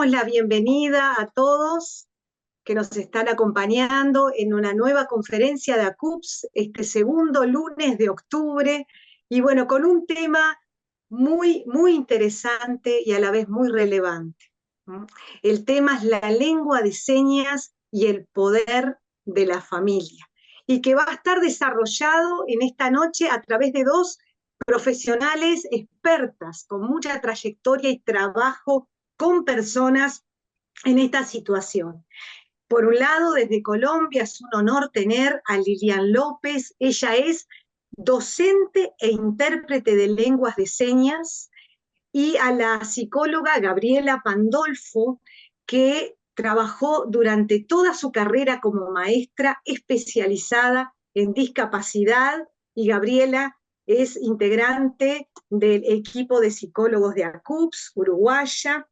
damos la bienvenida a todos que nos están acompañando en una nueva conferencia de ACUPS, este segundo lunes de octubre, y bueno, con un tema muy interesante y a la vez muy relevante. El tema es la lengua de señas y el poder de la familia, y que va a estar desarrollado en esta noche a través de dos profesionales expertas con mucha trayectoria y trabajo con personas en esta situación. Por un lado, desde Colombia es un honor tener a Lilian López. Ella es docente e intérprete de lenguas de señas, y a la psicóloga Gabriela Pandolfo, que trabajó durante toda su carrera como maestra especializada en discapacidad, y Gabriela es integrante del equipo de psicólogos de ACUPS, uruguaya.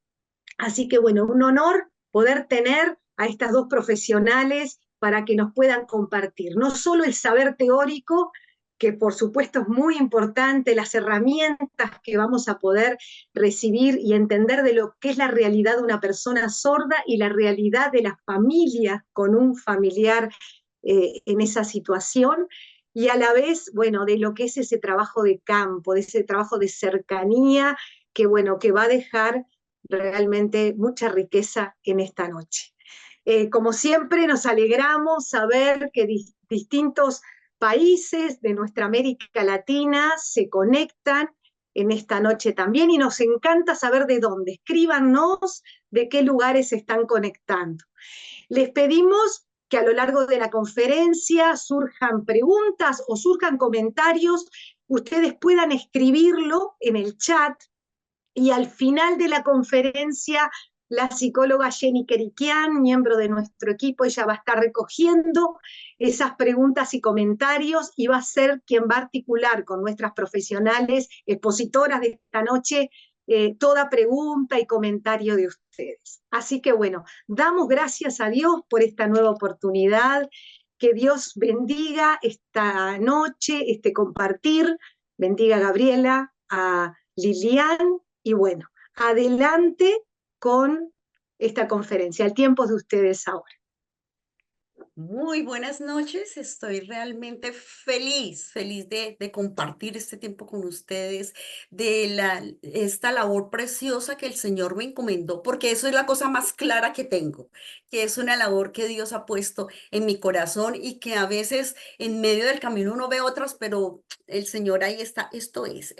Así que bueno, un honor poder tener a estas dos profesionales para que nos puedan compartir no solo el saber teórico, que por supuesto es muy importante, las herramientas que vamos a poder recibir y entender de lo que es la realidad de una persona sorda y la realidad de la familia con un familiar en esa situación, y a la vez, bueno, de lo que es ese trabajo de campo, de ese trabajo de cercanía, que bueno, que va a dejar realmente mucha riqueza en esta noche. Como siempre, nos alegramos saber que distintos países de nuestra América Latina se conectan en esta noche también, y nos encanta saber de dónde. Escríbanos de qué lugares se están conectando. Les pedimos que a lo largo de la conferencia surjan preguntas o surjan comentarios, ustedes puedan escribirlo en el chat, y al final de la conferencia, la psicóloga Jenny Kerikian, miembro de nuestro equipo, ella va a estar recogiendo esas preguntas y comentarios, y va a ser quien va a articular con nuestras profesionales expositoras de esta noche toda pregunta y comentario de ustedes. Así que bueno, damos gracias a Dios por esta nueva oportunidad. Que Dios bendiga esta noche, este compartir, bendiga a Gabriela, a Lilian, y bueno, adelante con esta conferencia. El tiempo es de ustedes ahora. Muy buenas noches, estoy realmente feliz de compartir este tiempo con ustedes, esta labor preciosa que el Señor me encomendó, porque eso es la cosa más clara que tengo, que es una labor que Dios ha puesto en mi corazón y que a veces en medio del camino uno ve otras, pero el Señor ahí está, esto es.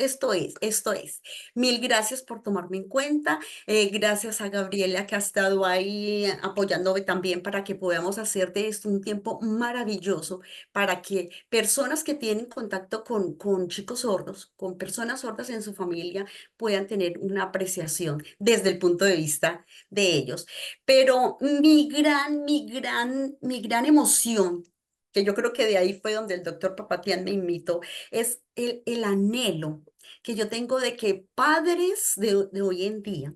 Mil gracias por tomarme en cuenta. Gracias a Gabriela que ha estado ahí apoyándome también para que podamos hacer de esto un tiempo maravilloso para que personas que tienen contacto con chicos sordos, con personas sordas en su familia, puedan tener una apreciación desde el punto de vista de ellos. Pero mi gran emoción, que yo creo que de ahí fue donde el doctor Papatian me invitó, es el anhelo que yo tengo de que padres de hoy en día,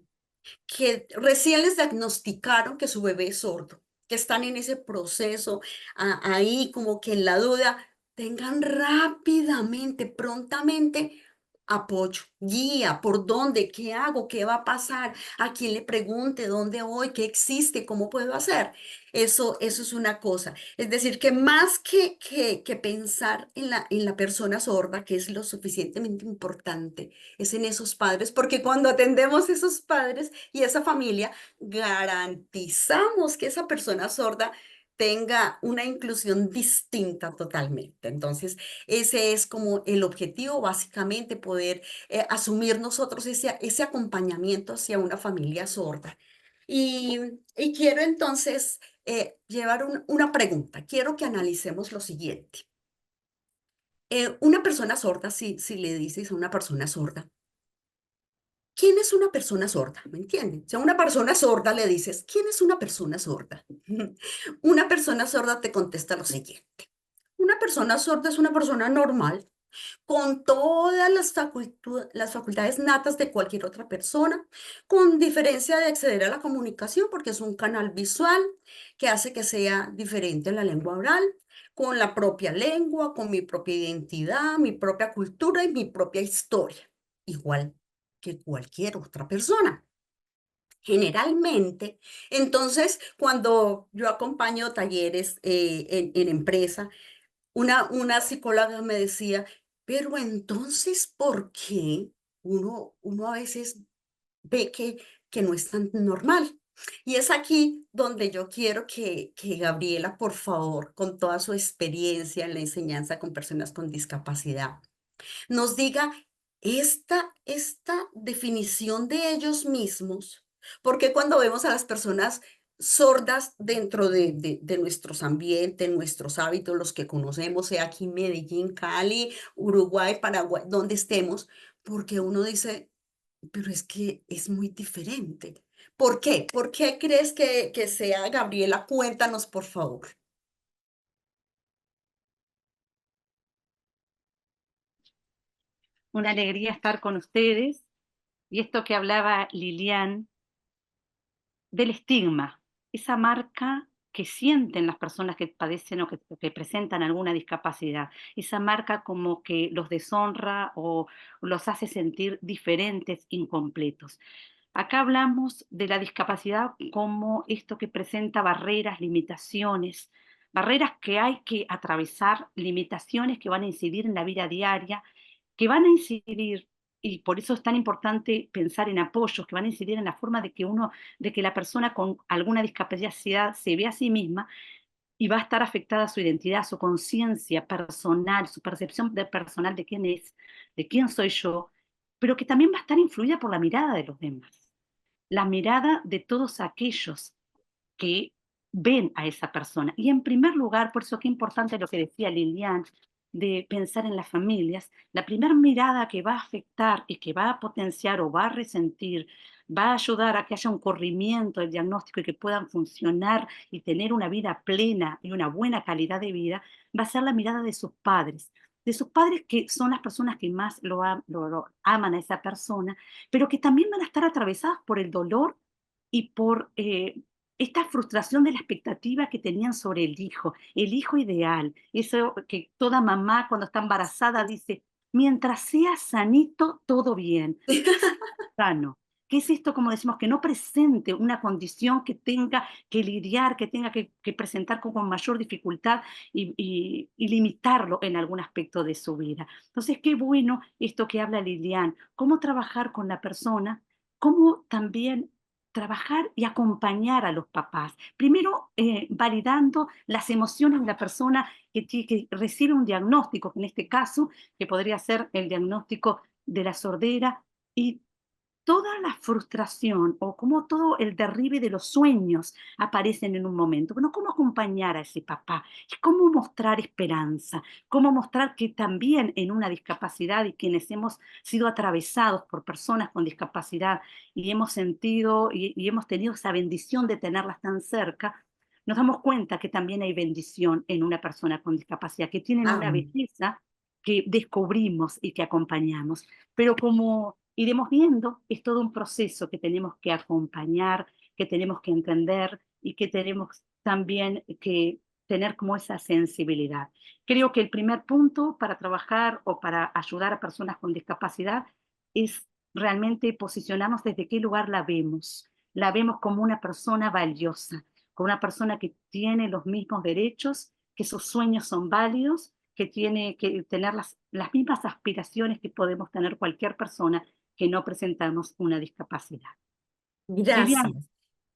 que recién les diagnosticaron que su bebé es sordo, que están en ese proceso, ahí como que en la duda, tengan rápidamente, prontamente apoyo, guía, por dónde, qué hago, qué va a pasar, a quién le pregunte, dónde voy, qué existe, cómo puedo hacer. Eso es una cosa. Es decir, que más que pensar en la persona sorda, que es lo suficientemente importante, es en esos padres, porque cuando atendemos a esos padres y esa familia, garantizamos que esa persona sorda tenga una inclusión distinta totalmente. Entonces, ese es como el objetivo, básicamente, poder asumir nosotros ese acompañamiento hacia una familia sorda. Y, y quiero entonces llevar una pregunta. Quiero que analicemos lo siguiente. Una persona sorda, si le dices a una persona sorda, ¿quién es una persona sorda? ¿Me entienden? Si a una persona sorda le dices, ¿quién es una persona sorda? Una persona sorda te contesta lo siguiente. Una persona sorda es una persona normal, con todas las facultades natas de cualquier otra persona, con diferencia de acceder a la comunicación, porque es un canal visual que hace que sea diferente a la lengua oral, con la propia lengua, con mi propia identidad, mi propia cultura y mi propia historia, igual que cualquier otra persona. Generalmente, entonces, cuando yo acompaño talleres en empresa, una psicóloga me decía, pero entonces, ¿por qué uno a veces ve que no es tan normal? Y es aquí donde yo quiero que Gabriela, por favor, con toda su experiencia en la enseñanza con personas con discapacidad, nos diga esta definición de ellos mismos, porque cuando vemos a las personas sordas dentro de nuestros ambientes, nuestros hábitos, los que conocemos, sea aquí Medellín, Cali, Uruguay, Paraguay, donde estemos, porque uno dice, pero es que es muy diferente. ¿Por qué? ¿Por qué crees que sea, Gabriela? Cuéntanos, por favor. Una alegría estar con ustedes. Y esto que hablaba Lilian del estigma, esa marca que sienten las personas que padecen o que presentan alguna discapacidad, esa marca como que los deshonra o los hace sentir diferentes, incompletos. Acá hablamos de la discapacidad como esto que presenta barreras, limitaciones, barreras que hay que atravesar, limitaciones que van a incidir en la vida diaria, que van a incidir, y por eso es tan importante pensar en apoyos, que van a incidir en la forma de que la persona con alguna discapacidad se ve a sí misma y va a estar afectada su identidad, su conciencia personal, su percepción personal de quién es, de quién soy yo, pero que también va a estar influida por la mirada de los demás, la mirada de todos aquellos que ven a esa persona. Y en primer lugar, por eso qué importante lo que decía Lilian, de pensar en las familias, la primera mirada que va a afectar y que va a potenciar o va a resentir, va a ayudar a que haya un corrimiento del diagnóstico y que puedan funcionar y tener una vida plena y una buena calidad de vida, va a ser la mirada de sus padres que son las personas que más lo aman a esa persona, pero que también van a estar atravesadas por el dolor y por esta frustración de la expectativa que tenían sobre el hijo ideal, eso que toda mamá cuando está embarazada dice, mientras sea sanito, todo bien, sano. ¿Qué es esto, como decimos, que no presente una condición que tenga que lidiar, que tenga que presentar con mayor dificultad y limitarlo en algún aspecto de su vida? Entonces, qué bueno esto que habla Lilian, cómo trabajar con la persona, cómo también trabajar y acompañar a los papás. Primero, validando las emociones de la persona que recibe un diagnóstico, en este caso, que podría ser el diagnóstico de la sordera, y toda la frustración o como todo el derribe de los sueños aparecen en un momento. Bueno, ¿cómo acompañar a ese papá? Y cómo mostrar esperanza, cómo mostrar que también en una discapacidad y quienes hemos sido atravesados por personas con discapacidad y hemos sentido y hemos tenido esa bendición de tenerlas tan cerca, nos damos cuenta que también hay bendición en una persona con discapacidad, que tienen una Am- belleza que descubrimos y que acompañamos. Pero como iremos viendo, es todo un proceso que tenemos que acompañar, que tenemos que entender y que tenemos también que tener como esa sensibilidad. Creo que el primer punto para trabajar o para ayudar a personas con discapacidad es realmente posicionarnos desde qué lugar la vemos. La vemos como una persona valiosa, como una persona que tiene los mismos derechos, que sus sueños son válidos, que tiene que tener las mismas aspiraciones que podemos tener cualquier persona que no presentamos una discapacidad. Liliana. Gracias.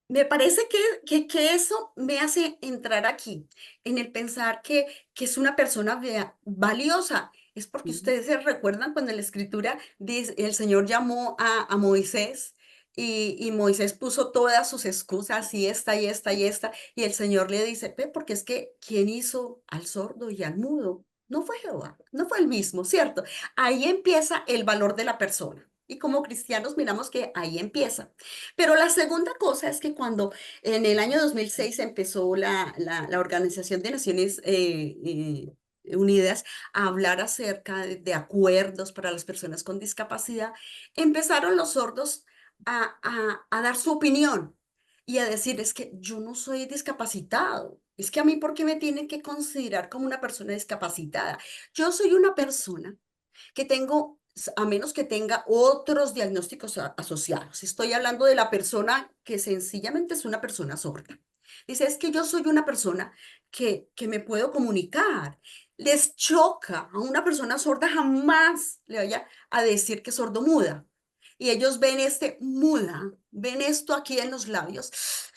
Me parece que eso me hace entrar aquí, en el pensar que es una persona valiosa. Es porque ustedes se recuerdan cuando en la escritura dice, el Señor llamó a Moisés y Moisés puso todas sus excusas y esta y esta y esta, y el Señor le dice, ve, porque es que ¿quién hizo al sordo y al mudo? No fue Jehová, no fue el mismo, ¿cierto? Ahí empieza el valor de la persona. Y como cristianos miramos que ahí empieza. Pero la segunda cosa es que cuando en el año 2006 empezó la Organización de Naciones Unidas a hablar acerca de acuerdos para las personas con discapacidad, empezaron los sordos a dar su opinión y a decir, es que yo no soy discapacitado. Es que a mí, ¿por qué me tienen que considerar como una persona discapacitada? Yo soy una persona que tengo a menos que tenga otros diagnósticos asociados. Estoy hablando de la persona que sencillamente es una persona sorda. Dice, es que yo soy una persona que me puedo comunicar. Les choca a una persona sorda, jamás le vaya a decir que es sordomuda. Y ellos ven este muda, ven esto aquí en los labios,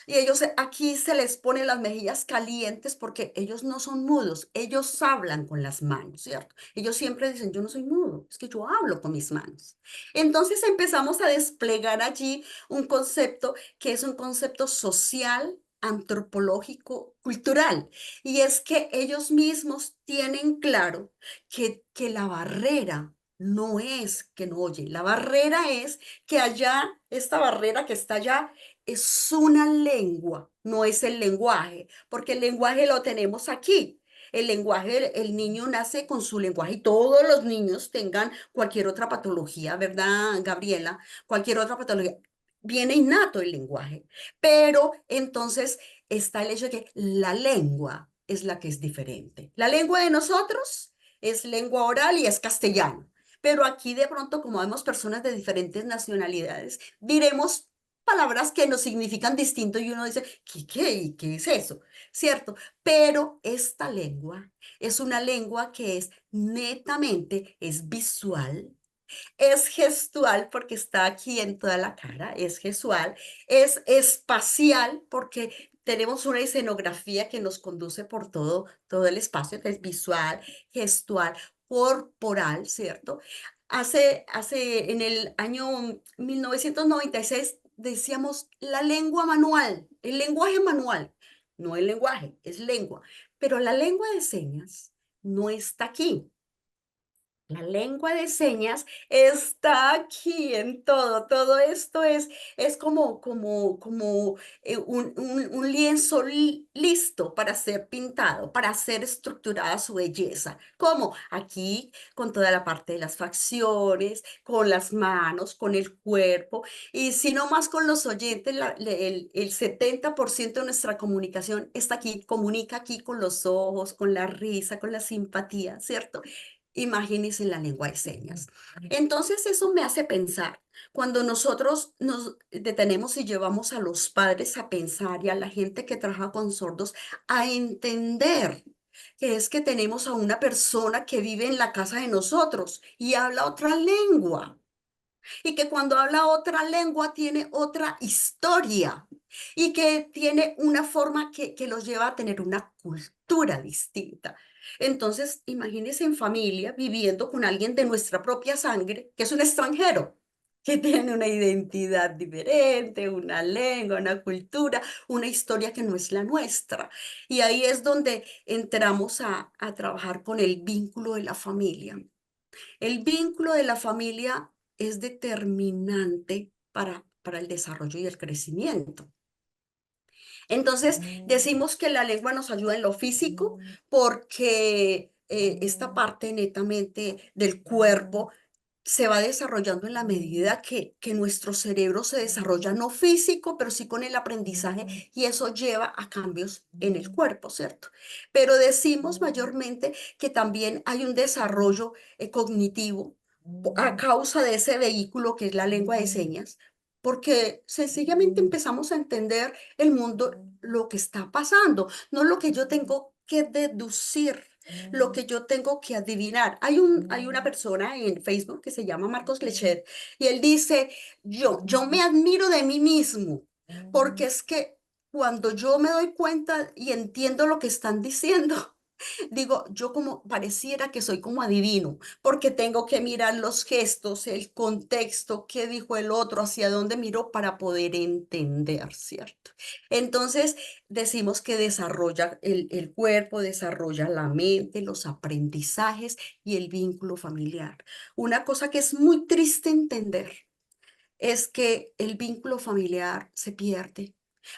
y ellos aquí se les ponen las mejillas calientes porque ellos no son mudos, ellos hablan con las manos, ¿cierto? Ellos siempre dicen, yo no soy mudo, es que yo hablo con mis manos. Entonces empezamos a desplegar allí un concepto que es un concepto social, antropológico, cultural, y es que ellos mismos tienen claro que la barrera no es que no oye, la barrera es que allá, esta barrera que está allá, es una lengua, no es el lenguaje, porque el lenguaje lo tenemos aquí. El lenguaje, el niño nace con su lenguaje y todos los niños tengan cualquier otra patología, ¿verdad, Gabriela? Cualquier otra patología. Viene innato el lenguaje, pero entonces está el hecho de que la lengua es la que es diferente. La lengua de nosotros es lengua oral y es castellano. Pero aquí de pronto, como vemos personas de diferentes nacionalidades, diremos palabras que nos significan distinto y uno dice, ¿qué es eso? ¿Cierto? Pero esta lengua es una lengua que es netamente, es visual, es gestual porque está aquí en toda la cara, es gestual, es espacial porque tenemos una escenografía que nos conduce por todo el espacio, que es visual, gestual, corporal, ¿cierto? En el año 1996 decíamos la lengua manual, el lenguaje manual, no el lenguaje, es lengua, pero la lengua de señas no está aquí. La lengua de señas está aquí en todo esto es como un lienzo listo para ser pintado, para ser estructurada su belleza. ¿Cómo? Aquí con toda la parte de las facciones, con las manos, con el cuerpo, y si no más con los oyentes, el 70% de nuestra comunicación está aquí, comunica aquí con los ojos, con la risa, con la simpatía, ¿cierto? Imagínense la lengua de señas. Entonces eso me hace pensar, cuando nosotros nos detenemos y llevamos a los padres a pensar y a la gente que trabaja con sordos a entender que es que tenemos a una persona que vive en la casa de nosotros y habla otra lengua y que cuando habla otra lengua tiene otra historia y que tiene una forma que los lleva a tener una cultura distinta. Entonces, imagínense en familia viviendo con alguien de nuestra propia sangre, que es un extranjero, que tiene una identidad diferente, una lengua, una cultura, una historia que no es la nuestra. Y ahí es donde entramos a trabajar con el vínculo de la familia. El vínculo de la familia es determinante para el desarrollo y el crecimiento. Entonces, decimos que la lengua nos ayuda en lo físico porque esta parte netamente del cuerpo se va desarrollando en la medida que nuestro cerebro se desarrolla, no físico, pero sí con el aprendizaje, y eso lleva a cambios en el cuerpo, ¿cierto? Pero decimos mayormente que también hay un desarrollo cognitivo a causa de ese vehículo que es la lengua de señas, porque sencillamente empezamos a entender el mundo, lo que está pasando, no lo que yo tengo que deducir, lo que yo tengo que adivinar. Hay una persona en Facebook que se llama Marcos Lechet y él dice, yo me admiro de mí mismo, porque es que cuando yo me doy cuenta y entiendo lo que están diciendo, digo, yo como pareciera que soy como adivino, porque tengo que mirar los gestos, el contexto, qué dijo el otro, hacia dónde miró para poder entender, ¿cierto? Entonces, decimos que desarrolla el cuerpo, desarrolla la mente, los aprendizajes y el vínculo familiar. Una cosa que es muy triste entender es que el vínculo familiar se pierde.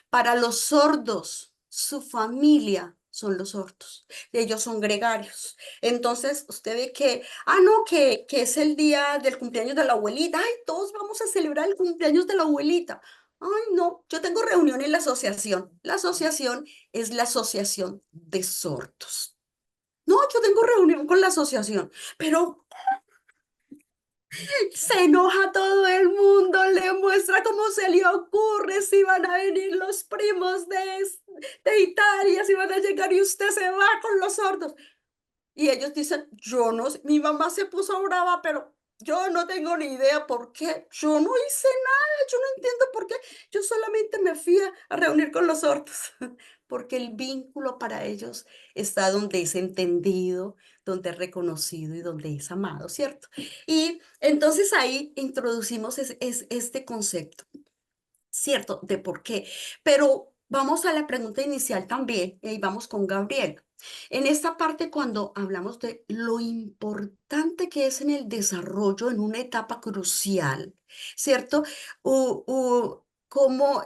Para los sordos, su familia son los sordos. Ellos son gregarios. Entonces, usted ve que, no, que es el día del cumpleaños de la abuelita. Ay, todos vamos a celebrar el cumpleaños de la abuelita. Ay, no, yo tengo reunión en la asociación. La asociación es la asociación de sordos. No, yo tengo reunión con la asociación, pero Se enoja todo el mundo, le muestra cómo se le ocurre, si van a venir los primos de Italia, si van a llegar y usted se va con los sordos. Y ellos dicen, yo no sé, mi mamá se puso brava, pero yo no tengo ni idea por qué. Yo no hice nada, yo no entiendo por qué. Yo solamente me fui a reunir con los sordos, porque el vínculo para ellos está donde es entendido, donde es reconocido y donde es amado, ¿cierto? Y entonces ahí introducimos este concepto, ¿cierto? De por qué. Pero vamos a la pregunta inicial también, y vamos con Gabriel. En esta parte, cuando hablamos de lo importante que es en el desarrollo, en una etapa crucial, ¿cierto? Cómo,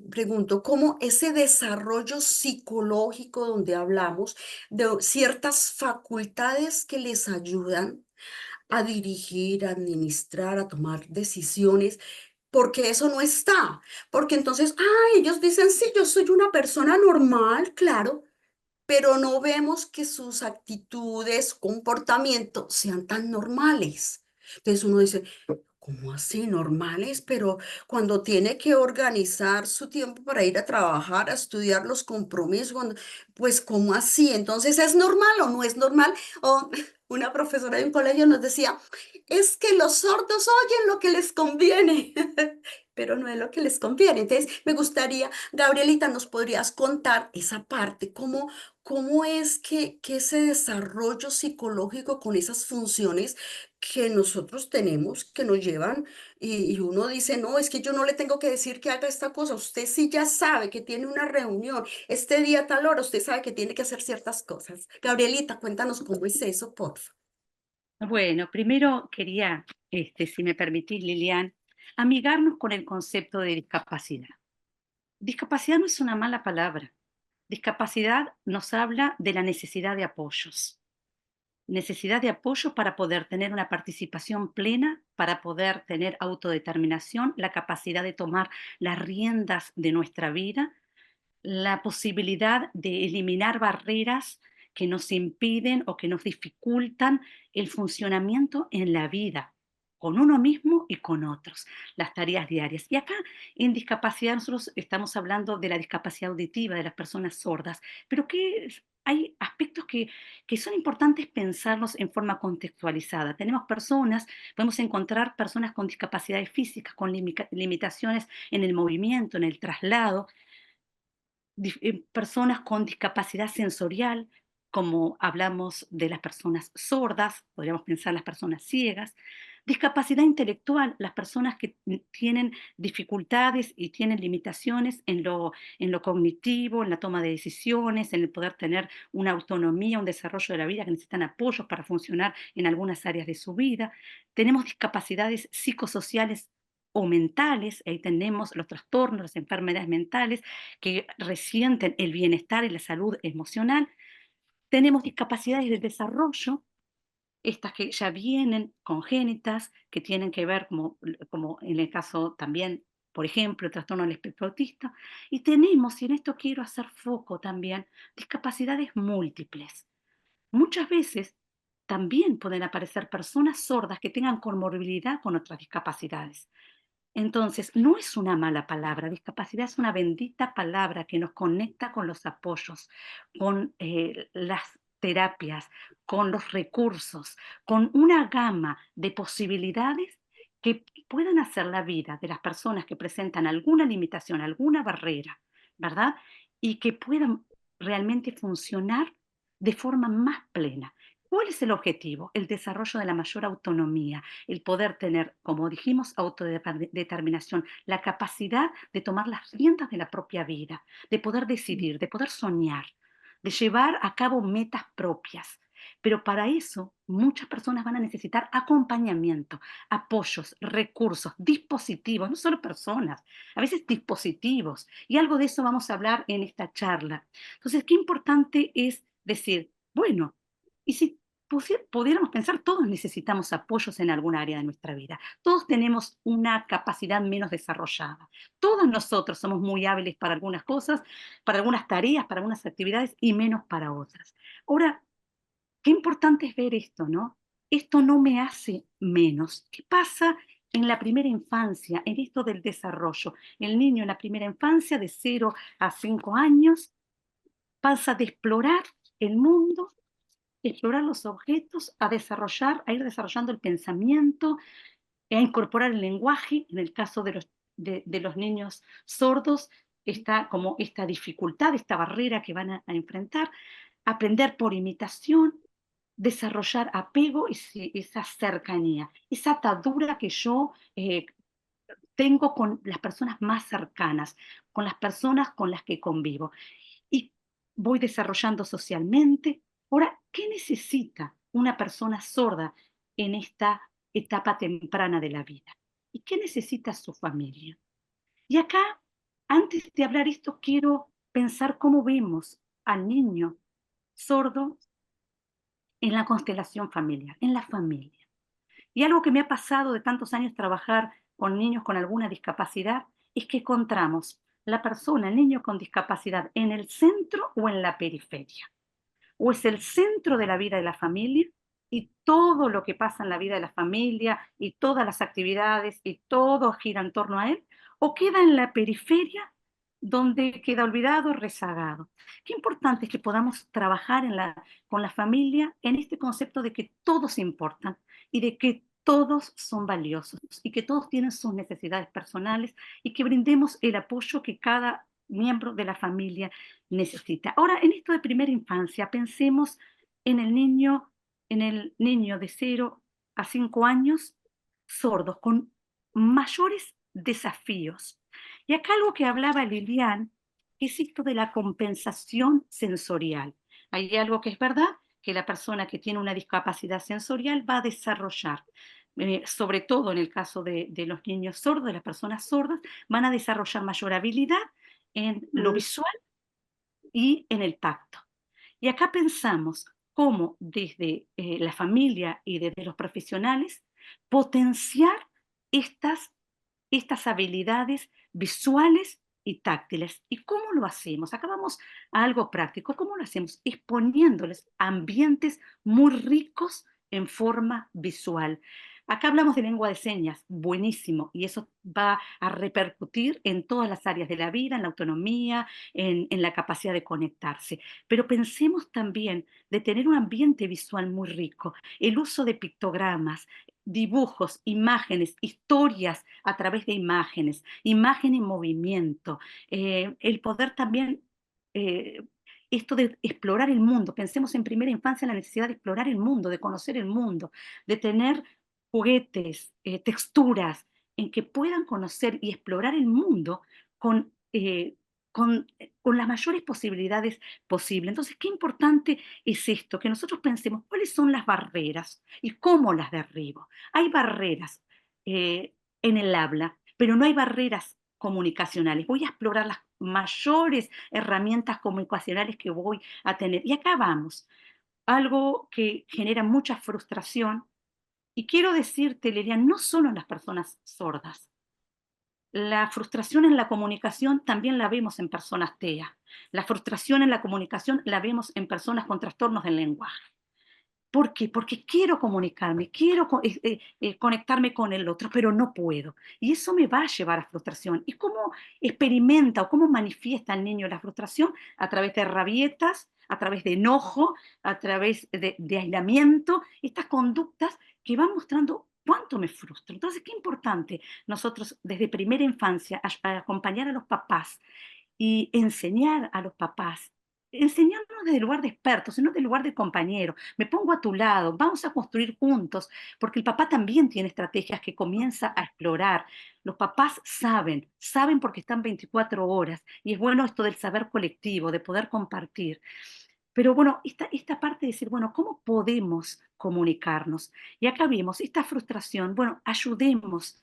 pregunto, cómo ese desarrollo psicológico donde hablamos de ciertas facultades que les ayudan a dirigir, a administrar, a tomar decisiones, porque eso no está. Porque entonces, ellos dicen, sí, yo soy una persona normal, claro, pero no vemos que sus actitudes, comportamiento sean tan normales. Entonces uno dice, ¿cómo así normales? Pero cuando tiene que organizar su tiempo para ir a trabajar, a estudiar los compromisos, pues ¿cómo así? Entonces, ¿es normal o no es normal? O una profesora de un colegio nos decía, es que los sordos oyen lo que les conviene, pero no es lo que les conviene. Entonces, me gustaría, Gabrielita, nos podrías contar esa parte, cómo es que ese desarrollo psicológico con esas funciones que nosotros tenemos, que nos llevan, y uno dice, no, es que yo no le tengo que decir que haga esta cosa, usted sí ya sabe que tiene una reunión, este día a tal hora, usted sabe que tiene que hacer ciertas cosas. Gabrielita, cuéntanos cómo es eso, porfa. Bueno, primero quería, si me permitís, Lilian, amigarnos con el concepto de discapacidad. Discapacidad no es una mala palabra. Discapacidad nos habla de la necesidad de apoyos. Necesidad de apoyo para poder tener una participación plena, para poder tener autodeterminación, la capacidad de tomar las riendas de nuestra vida, la posibilidad de eliminar barreras que nos impiden o que nos dificultan el funcionamiento en la vida, con uno mismo y con otros, las tareas diarias. Y acá en discapacidad nosotros estamos hablando de la discapacidad auditiva de las personas sordas, pero que hay aspectos que son importantes pensarlos en forma contextualizada. Tenemos personas, podemos encontrar personas con discapacidades físicas, con limitaciones en el movimiento, en el traslado, personas con discapacidad sensorial, como hablamos de las personas sordas, podríamos pensar las personas ciegas, discapacidad intelectual, las personas que tienen dificultades y tienen limitaciones en lo cognitivo, en la toma de decisiones, en el poder tener una autonomía, un desarrollo de la vida, que necesitan apoyos para funcionar en algunas áreas de su vida. Tenemos discapacidades psicosociales o mentales, ahí tenemos los trastornos, las enfermedades mentales que resienten el bienestar y la salud emocional. Tenemos discapacidades del desarrollo, estas que ya vienen congénitas, que tienen que ver, como en el caso también, por ejemplo, el trastorno del espectro autista. Y tenemos, y en esto quiero hacer foco también, discapacidades múltiples. Muchas veces también pueden aparecer personas sordas que tengan comorbilidad con otras discapacidades. Entonces, no es una mala palabra, discapacidad es una bendita palabra que nos conecta con los apoyos, con las terapias, con los recursos, con una gama de posibilidades que puedan hacer la vida de las personas que presentan alguna limitación, alguna barrera, ¿verdad? Y que puedan realmente funcionar de forma más plena. ¿Cuál es el objetivo? El desarrollo de la mayor autonomía, el poder tener, como dijimos, autodeterminación, la capacidad de tomar las riendas de la propia vida, de poder decidir, de poder soñar, de llevar a cabo metas propias. Pero para eso muchas personas van a necesitar acompañamiento, apoyos, recursos, dispositivos, no solo personas, a veces dispositivos. Y algo de eso vamos a hablar en esta charla. Entonces, qué importante es decir, bueno, y si pudiéramos pensar, todos necesitamos apoyos en algún área de nuestra vida. Todos tenemos una capacidad menos desarrollada. Todos nosotros somos muy hábiles para algunas cosas, para algunas tareas, para algunas actividades y menos para otras. Ahora, qué importante es ver esto, ¿no? esto no me hace menos. ¿Qué pasa en la primera infancia, en esto del desarrollo? El niño en la primera infancia, de 0 a 5 años, pasa de explorar el mundo, explorar los objetos, a ir desarrollando el pensamiento, a incorporar el lenguaje. En el caso de los niños sordos, está como esta dificultad, esta barrera que van a enfrentar, aprender por imitación, desarrollar apego y esa cercanía, esa atadura que yo tengo con las personas más cercanas, con las personas con las que convivo. Y voy desarrollando socialmente. Ahora, ¿qué necesita una persona sorda en esta etapa temprana de la vida? ¿Y qué necesita su familia? Y acá, antes de hablar esto, quiero pensar cómo vemos al niño sordo en la constelación familiar, en la familia. Y algo que me ha pasado de tantos años trabajar con niños con alguna discapacidad es que encontramos la persona, el niño con discapacidad, en el centro o en la periferia. O es el centro de la vida de la familia y todo lo que pasa en la vida de la familia y todas las actividades y todo gira en torno a él, o queda en la periferia donde queda olvidado, rezagado. Qué importante es que podamos trabajar con la familia en este concepto de que todos importan y de que todos son valiosos y que todos tienen sus necesidades personales y que brindemos el apoyo que cada miembro de la familia necesita. Ahora, en esto de primera infancia, pensemos en el niño de 0 a 5 años sordos, con mayores desafíos. Y acá algo que hablaba Lilian es esto de la compensación sensorial. Hay algo que es verdad, que la persona que tiene una discapacidad sensorial va a desarrollar, sobre todo en el caso de los niños sordos, de las personas sordas, van a desarrollar mayor habilidad en lo visual y en el tacto. Y acá pensamos cómo desde la familia y desde los profesionales potenciar estas habilidades visuales y táctiles. ¿Y cómo lo hacemos? Acá vamos a algo práctico. ¿Cómo lo hacemos? Exponiéndoles ambientes muy ricos en forma visual. Acá hablamos de lengua de señas, buenísimo, y eso va a repercutir en todas las áreas de la vida, en la autonomía, en la capacidad de conectarse. Pero pensemos también de tener un ambiente visual muy rico, el uso de pictogramas, dibujos, imágenes, historias a través de imágenes, imagen en movimiento, el poder también, eh, esto de explorar el mundo, pensemos en primera infancia en la necesidad de explorar el mundo, de conocer el mundo, de tener juguetes, texturas, en que puedan conocer y explorar el mundo con, eh, con las mayores posibilidades posibles. Entonces, qué importante es esto, que nosotros pensemos cuáles son las barreras y cómo las derribo. Hay barreras en el habla, pero no hay barreras comunicacionales. Voy a explorar las mayores herramientas comunicacionales que voy a tener. Y acá vamos, algo que genera mucha frustración. Y quiero decirte, Lilian, no solo en las personas sordas. La frustración en la comunicación también la vemos en personas TEA. La frustración en la comunicación la vemos en personas con trastornos del lenguaje. ¿Por qué? Porque quiero comunicarme, quiero conectarme con el otro, pero no puedo. Y eso me va a llevar a frustración. ¿Y cómo experimenta o cómo manifiesta el niño la frustración? A través de rabietas, a través de enojo, a través de aislamiento, estas conductas que van mostrando cuánto me frustro. Entonces, qué importante nosotros desde primera infancia acompañar a los papás y enseñar a los papás, enseñarnos desde el lugar de expertos, sino desde el lugar de compañero. Me pongo a tu lado, vamos a construir juntos, porque el papá también tiene estrategias que comienza a explorar. Los papás saben porque están 24 horas, y es bueno esto del saber colectivo, de poder compartir. Pero bueno, esta parte de decir, bueno, ¿cómo podemos comunicarnos? Y acá vimos esta frustración, bueno, ayudemos,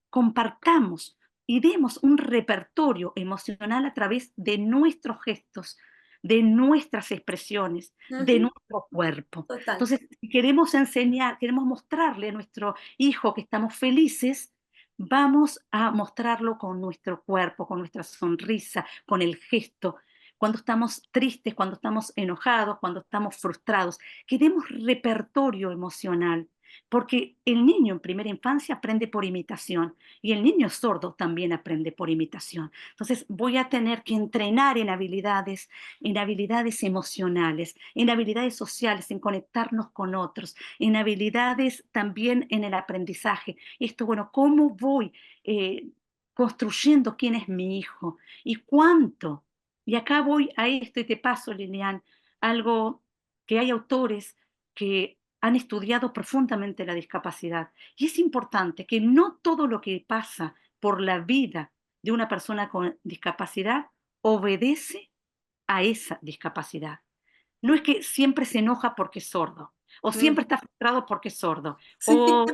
compartamos y demos un repertorio emocional a través de nuestros gestos, de nuestras expresiones, de Ujú, nuestro cuerpo. total. Entonces, si queremos enseñar, queremos mostrarle a nuestro hijo que estamos felices, vamos a mostrarlo con nuestro cuerpo, con nuestra sonrisa, con el gesto, cuando estamos tristes, cuando estamos enojados, cuando estamos frustrados, que demos repertorio emocional, porque el niño en primera infancia aprende por imitación y el niño sordo también aprende por imitación. Entonces voy a tener que entrenar en habilidades emocionales, en habilidades sociales, en conectarnos con otros, en habilidades también en el aprendizaje. Esto, bueno, ¿cómo voy construyendo quién es mi hijo y cuánto? Y acá voy a esto y te paso, Lilian, algo que hay autores que han estudiado profundamente la discapacidad. Y es importante que no todo lo que pasa por la vida de una persona con discapacidad obedece a esa discapacidad. No es que siempre se enoja porque es sordo, o siempre Ujú. está frustrado porque es sordo, Sí, o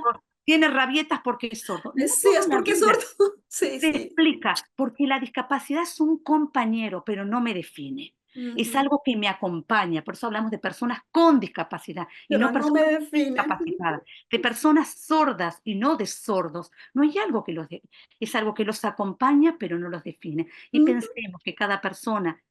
tiene rabietas porque es sordo. No sí, toda es la porque es vida sordo. Sí, se sí. explica, porque la discapacidad es un compañero, pero no me define. Es Ujú. algo que me acompaña, por eso hablamos de personas con discapacidad y Pero no no me personas definen. discapacitadas, de personas sordas y no de sordos. No hay algo que es algo que los acompaña, pero no los define. Y Ujú. pensemos que cada persona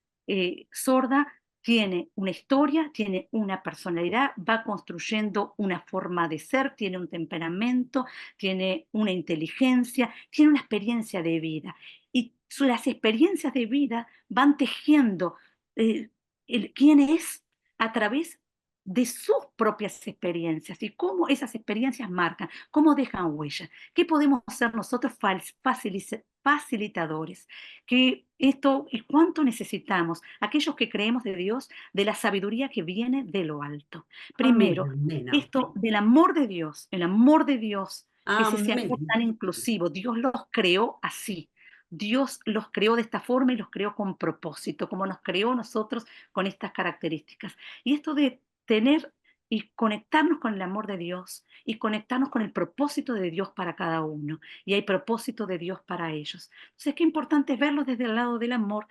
sorda tiene una historia, tiene una personalidad, va construyendo una forma de ser, tiene un temperamento, tiene una inteligencia, tiene una experiencia de vida. Y las experiencias de vida van tejiendo eh, quién es a través de sus propias experiencias y cómo esas experiencias marcan, cómo dejan huella. ¿Qué podemos hacer nosotros facilitadores? Que esto y cuánto necesitamos, aquellos que creemos de Dios, de la sabiduría que viene de lo alto. Amén, Primero, amén, esto amén. del amor de Dios, el amor de Dios es ese amor Amén. tan inclusivo. Dios los creó así. Dios los creó de esta forma y los creó con propósito, como nos creó nosotros con estas características. Y esto de tener y conectarnos con el amor de Dios y conectarnos con el propósito de Dios para cada uno. Y hay propósito de Dios para ellos. Entonces, qué importante es verlo desde el lado del amor.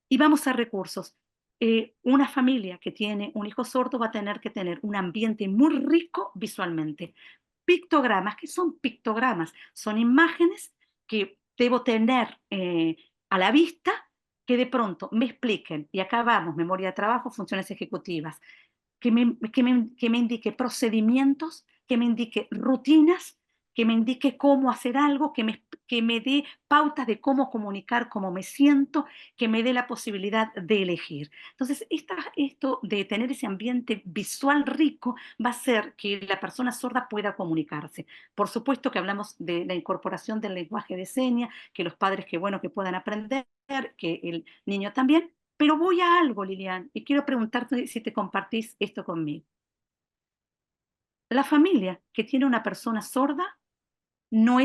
Y vamos a recursos. Una familia que tiene un hijo sordo va a tener que tener un ambiente muy rico visualmente. Pictogramas, ¿qué son pictogramas? Son imágenes que debo tener a la vista que de pronto me expliquen, y acá vamos, memoria de trabajo, funciones ejecutivas, que me indique procedimientos, que me indique rutinas, que me indique cómo hacer algo, que me dé pautas de cómo comunicar, cómo me siento, que me dé la posibilidad de elegir. Entonces, esto de tener ese ambiente visual rico va a hacer que la persona sorda pueda comunicarse. Por supuesto que hablamos de la incorporación del lenguaje de señas, que los padres, que bueno, que puedan aprender, que el niño también, pero voy a algo, Lilian, y quiero preguntarte si te compartís esto conmigo. La familia que tiene una persona sorda no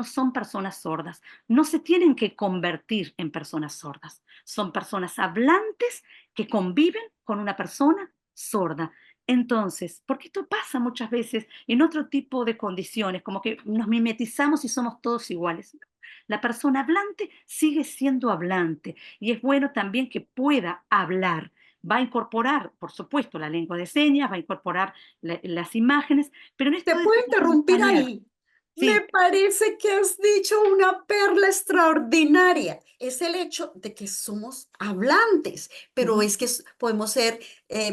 son personas sordas, no se tienen que convertir en personas sordas, son personas hablantes que conviven con una persona sorda. Entonces, porque esto pasa muchas veces en otro tipo de condiciones, como que nos mimetizamos y somos todos iguales. La persona hablante sigue siendo hablante y es bueno también que pueda hablar. Va a incorporar, por supuesto, la lengua de señas, va a incorporar las imágenes, pero en ¿Te esto de puedo interrumpir acompañar. ahí? Me Sí. parece que has dicho una perla extraordinaria. Es el hecho de que somos hablantes, pero Ujú, es que podemos ser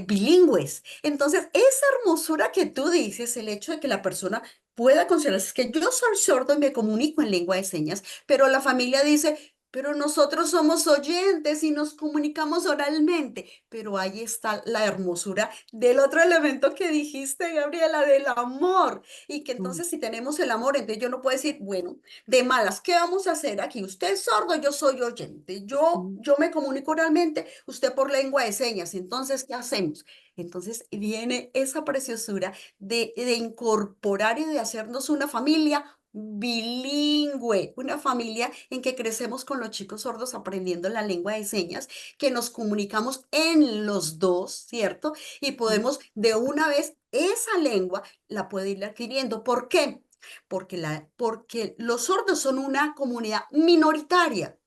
bilingües. Entonces, esa hermosura que tú dices, el hecho de que la persona pueda considerarse, es que yo soy sordo y me comunico en lengua de señas, pero la familia dice, pero nosotros somos oyentes y nos comunicamos oralmente. Pero ahí está la hermosura del otro elemento que dijiste, Gabriela, del amor. Y que mm, entonces si tenemos el amor, entonces yo no puedo decir, bueno, de malas, ¿qué vamos a hacer aquí? Usted es sordo, yo soy oyente, yo, mm, yo me comunico oralmente, usted por lengua de señas, entonces, ¿qué hacemos? Entonces viene esa preciosura de incorporar y de hacernos una familia bilingüe, una familia en que crecemos con los chicos sordos aprendiendo la lengua de señas, que nos comunicamos en los dos, ¿cierto? Y mm, podemos de una vez esa lengua la puede ir adquiriendo. ¿Por qué? Porque los sordos son una comunidad minoritaria.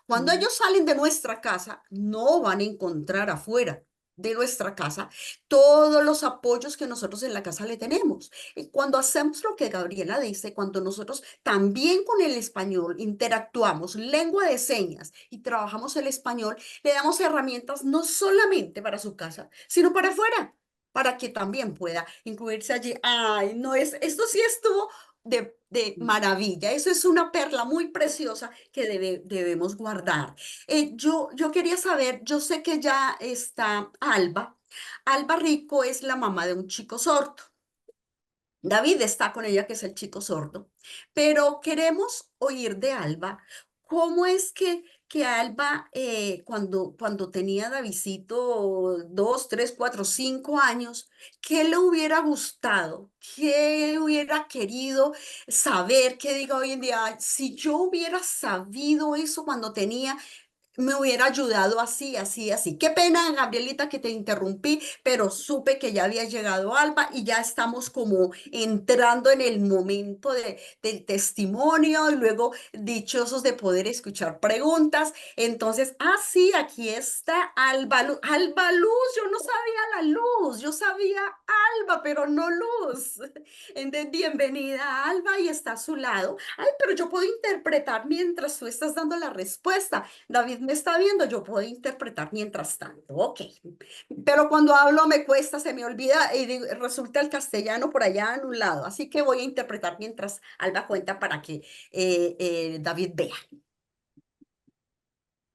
Cuando mm, ellos salen de nuestra casa, no van a encontrar afuera. de nuestra casa, todos los apoyos que nosotros en la casa le tenemos. Y cuando hacemos lo que Gabriela dice, cuando nosotros también con el español interactuamos, lengua de señas y trabajamos el español, le damos herramientas no solamente para su casa, sino para afuera, para que también pueda incluirse allí. Ay, no es, esto sí estuvo de maravilla. Eso es una perla muy preciosa que debemos guardar. Yo quería saber, yo sé que ya está Alba. Alba Rico es la mamá de un chico sordo. David está con ella, que es el chico sordo, pero queremos oír de Alba cómo es que Alba, cuando tenía Davidcito 2, 3, 4, 5 años, ¿qué le hubiera gustado? ¿Qué hubiera querido saber? Que diga hoy en día: "Ay, si yo hubiera sabido eso cuando tenía, me hubiera ayudado así, así, así". Qué pena, Gabrielita, que te interrumpí, pero supe que ya había llegado Alba y ya estamos como entrando en el momento del testimonio y luego dichosos de poder escuchar preguntas. Entonces, sí, aquí está Alba Luz. Alba Luz, yo no sabía la Luz, yo sabía Alba, pero no Luz. Entonces, bienvenida Alba y está a su lado. Ay, pero yo puedo interpretar mientras tú estás dando la respuesta. David me está viendo, yo puedo interpretar mientras tanto. Ok. Pero cuando hablo me cuesta, se me olvida y resulta el castellano por allá en un lado. Así que voy a interpretar mientras Alba cuenta para que David vea.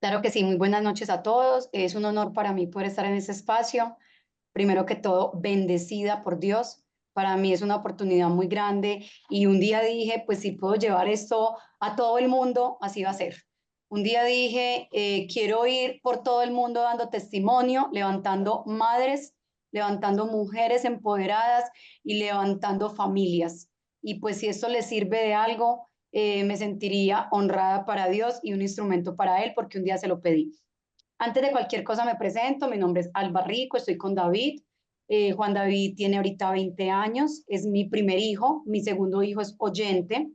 Claro que sí, muy buenas noches a todos. Es un honor para mí poder estar en este espacio. Primero que todo, bendecida por Dios. Para mí es una oportunidad muy grande y un día dije, pues si puedo llevar esto a todo el mundo, así va a ser. Un día dije, quiero ir por todo el mundo dando testimonio, levantando madres, levantando mujeres empoderadas y levantando familias. Y pues si esto les sirve de algo, me sentiría honrada para Dios y un instrumento para Él porque un día se lo pedí. Antes de cualquier cosa me presento, mi nombre es Alba Rico, estoy con David. Juan David tiene ahorita 20 años, es mi primer hijo, mi segundo hijo es oyente.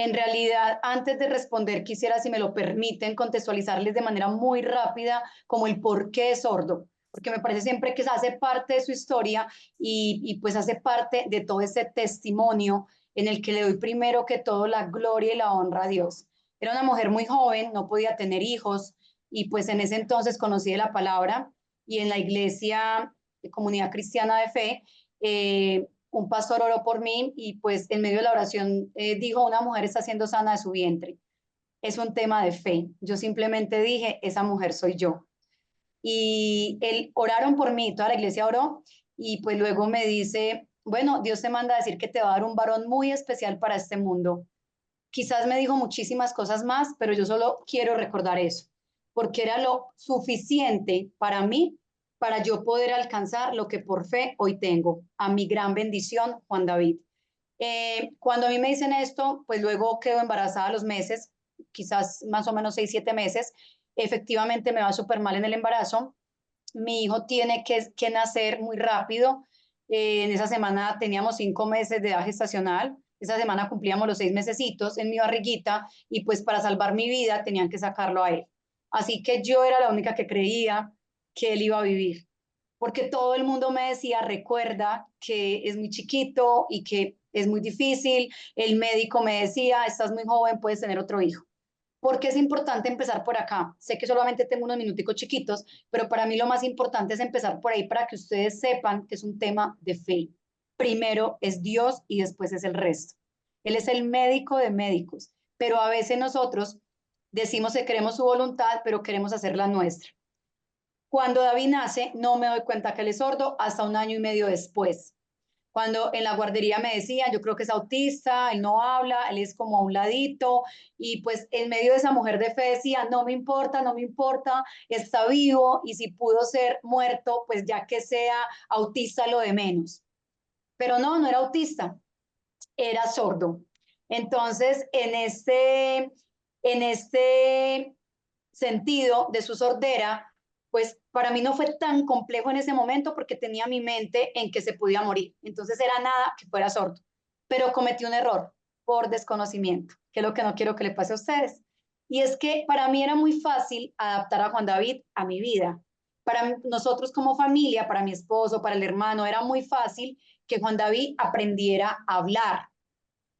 En realidad, antes de responder, quisiera, si me lo permiten, contextualizarles de manera muy rápida como el por qué es sordo, porque me parece siempre que hace parte de su historia y pues hace parte de todo ese testimonio en el que le doy primero que todo la gloria y la honra a Dios. Era una mujer muy joven, no podía tener hijos y pues en ese entonces conocí de la palabra y en la iglesia de Comunidad Cristiana de Fe, un pastor oró por mí y pues en medio de la oración dijo, una mujer está siendo sana de su vientre. Es un tema de fe. Yo simplemente dije, esa mujer soy yo. Y él oraron por mí, toda la iglesia oró y pues luego me dice, bueno, Dios te manda a decir que te va a dar un varón muy especial para este mundo. Quizás me dijo muchísimas cosas más, pero yo solo quiero recordar eso, porque era lo suficiente para mí, para yo poder alcanzar lo que por fe hoy tengo. A mi gran bendición, Juan David. Cuando a mí me dicen esto, pues luego quedo embarazada a los meses, quizás más o menos 6, 7 meses. Efectivamente me va súper mal en el embarazo. Mi hijo tiene que nacer muy rápido. En esa semana teníamos 5 meses de edad gestacional. Esa semana cumplíamos los 6 mesecitos en mi barriguita y pues para salvar mi vida tenían que sacarlo a él. Así que yo era la única que creía que él iba a vivir, porque todo el mundo me decía, recuerda que es muy chiquito y que es muy difícil. El médico me decía, estás muy joven, puedes tener otro hijo. ¿Por qué es importante empezar por acá? Sé que solamente tengo unos minuticos chiquitos, pero para mí lo más importante es empezar por ahí para que ustedes sepan que es un tema de fe. Primero es Dios y después es el resto. Él es el médico de médicos, pero a veces nosotros decimos que queremos su voluntad, pero queremos hacerla nuestra. Cuando David nace, no me doy cuenta que él es sordo hasta 1 año y medio después. Cuando en la guardería me decían, yo creo que es autista, él no habla, él es como a un ladito, y pues en medio de esa mujer de fe decía, no me importa, no me importa, está vivo, y si pudo ser muerto, pues ya que sea autista lo de menos. Pero no, no era autista, era sordo. Entonces, en este sentido de su sordera, pues para mí no fue tan complejo en ese momento porque tenía mi mente en que se podía morir. Entonces era nada que fuera sordo. Pero cometí un error por desconocimiento, que es lo que no quiero que le pase a ustedes. Y es que para mí era muy fácil adaptar a Juan David a mi vida. Para nosotros como familia, para mi esposo, para el hermano, era muy fácil que Juan David aprendiera a hablar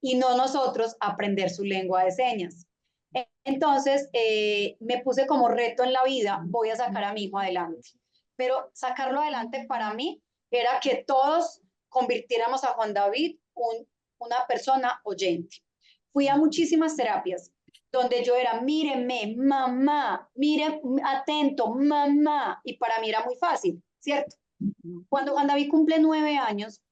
y no nosotros aprender su lengua de señas. Entonces, me puse como reto en la vida, voy a sacar a mi hijo adelante. Pero sacarlo adelante para mí era que todos convirtiéramos a Juan David una persona oyente. Fui a muchísimas terapias donde yo era, míreme, mamá, mire, atento, mamá, y para mí era muy fácil, ¿cierto? Cuando Juan David cumple 9 años,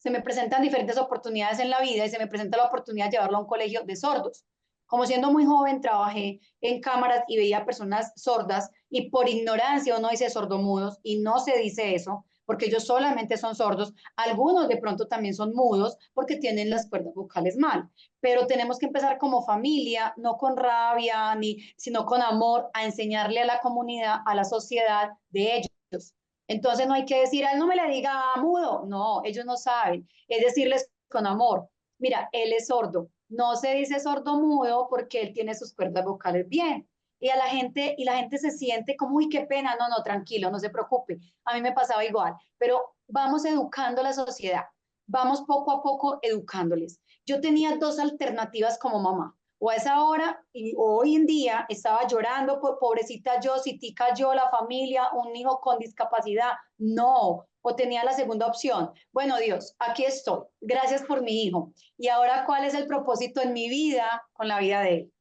se me presentan diferentes oportunidades en la vida y se me presenta la oportunidad de llevarlo a un colegio de sordos. Como siendo muy joven, trabajé en cámaras y veía personas sordas y por ignorancia uno dice sordomudos y no se dice eso porque ellos solamente son sordos. Algunos de pronto también son mudos porque tienen las cuerdas vocales mal. Pero tenemos que empezar como familia, no con rabia, sino con amor, a enseñarle a la comunidad, a la sociedad de ellos. Entonces no hay que decir, a él no me le diga mudo. No, ellos no saben. Es decirles con amor, mira, él es sordo. No se dice sordo mudo porque él tiene sus cuerdas vocales bien. Y la gente se siente como, uy, qué pena. No, no, tranquilo, no se preocupe. A mí me pasaba igual. Pero vamos educando a la sociedad. Vamos poco a poco educándoles. Yo tenía dos alternativas como mamá. O a esa hora, y hoy en día, estaba llorando, pobrecita yo, citica yo, la familia, un hijo con discapacidad. No, o tenía la segunda opción. Bueno, Dios, aquí estoy. Gracias por mi hijo. Y ahora, ¿cuál es el propósito en mi vida con la vida de él?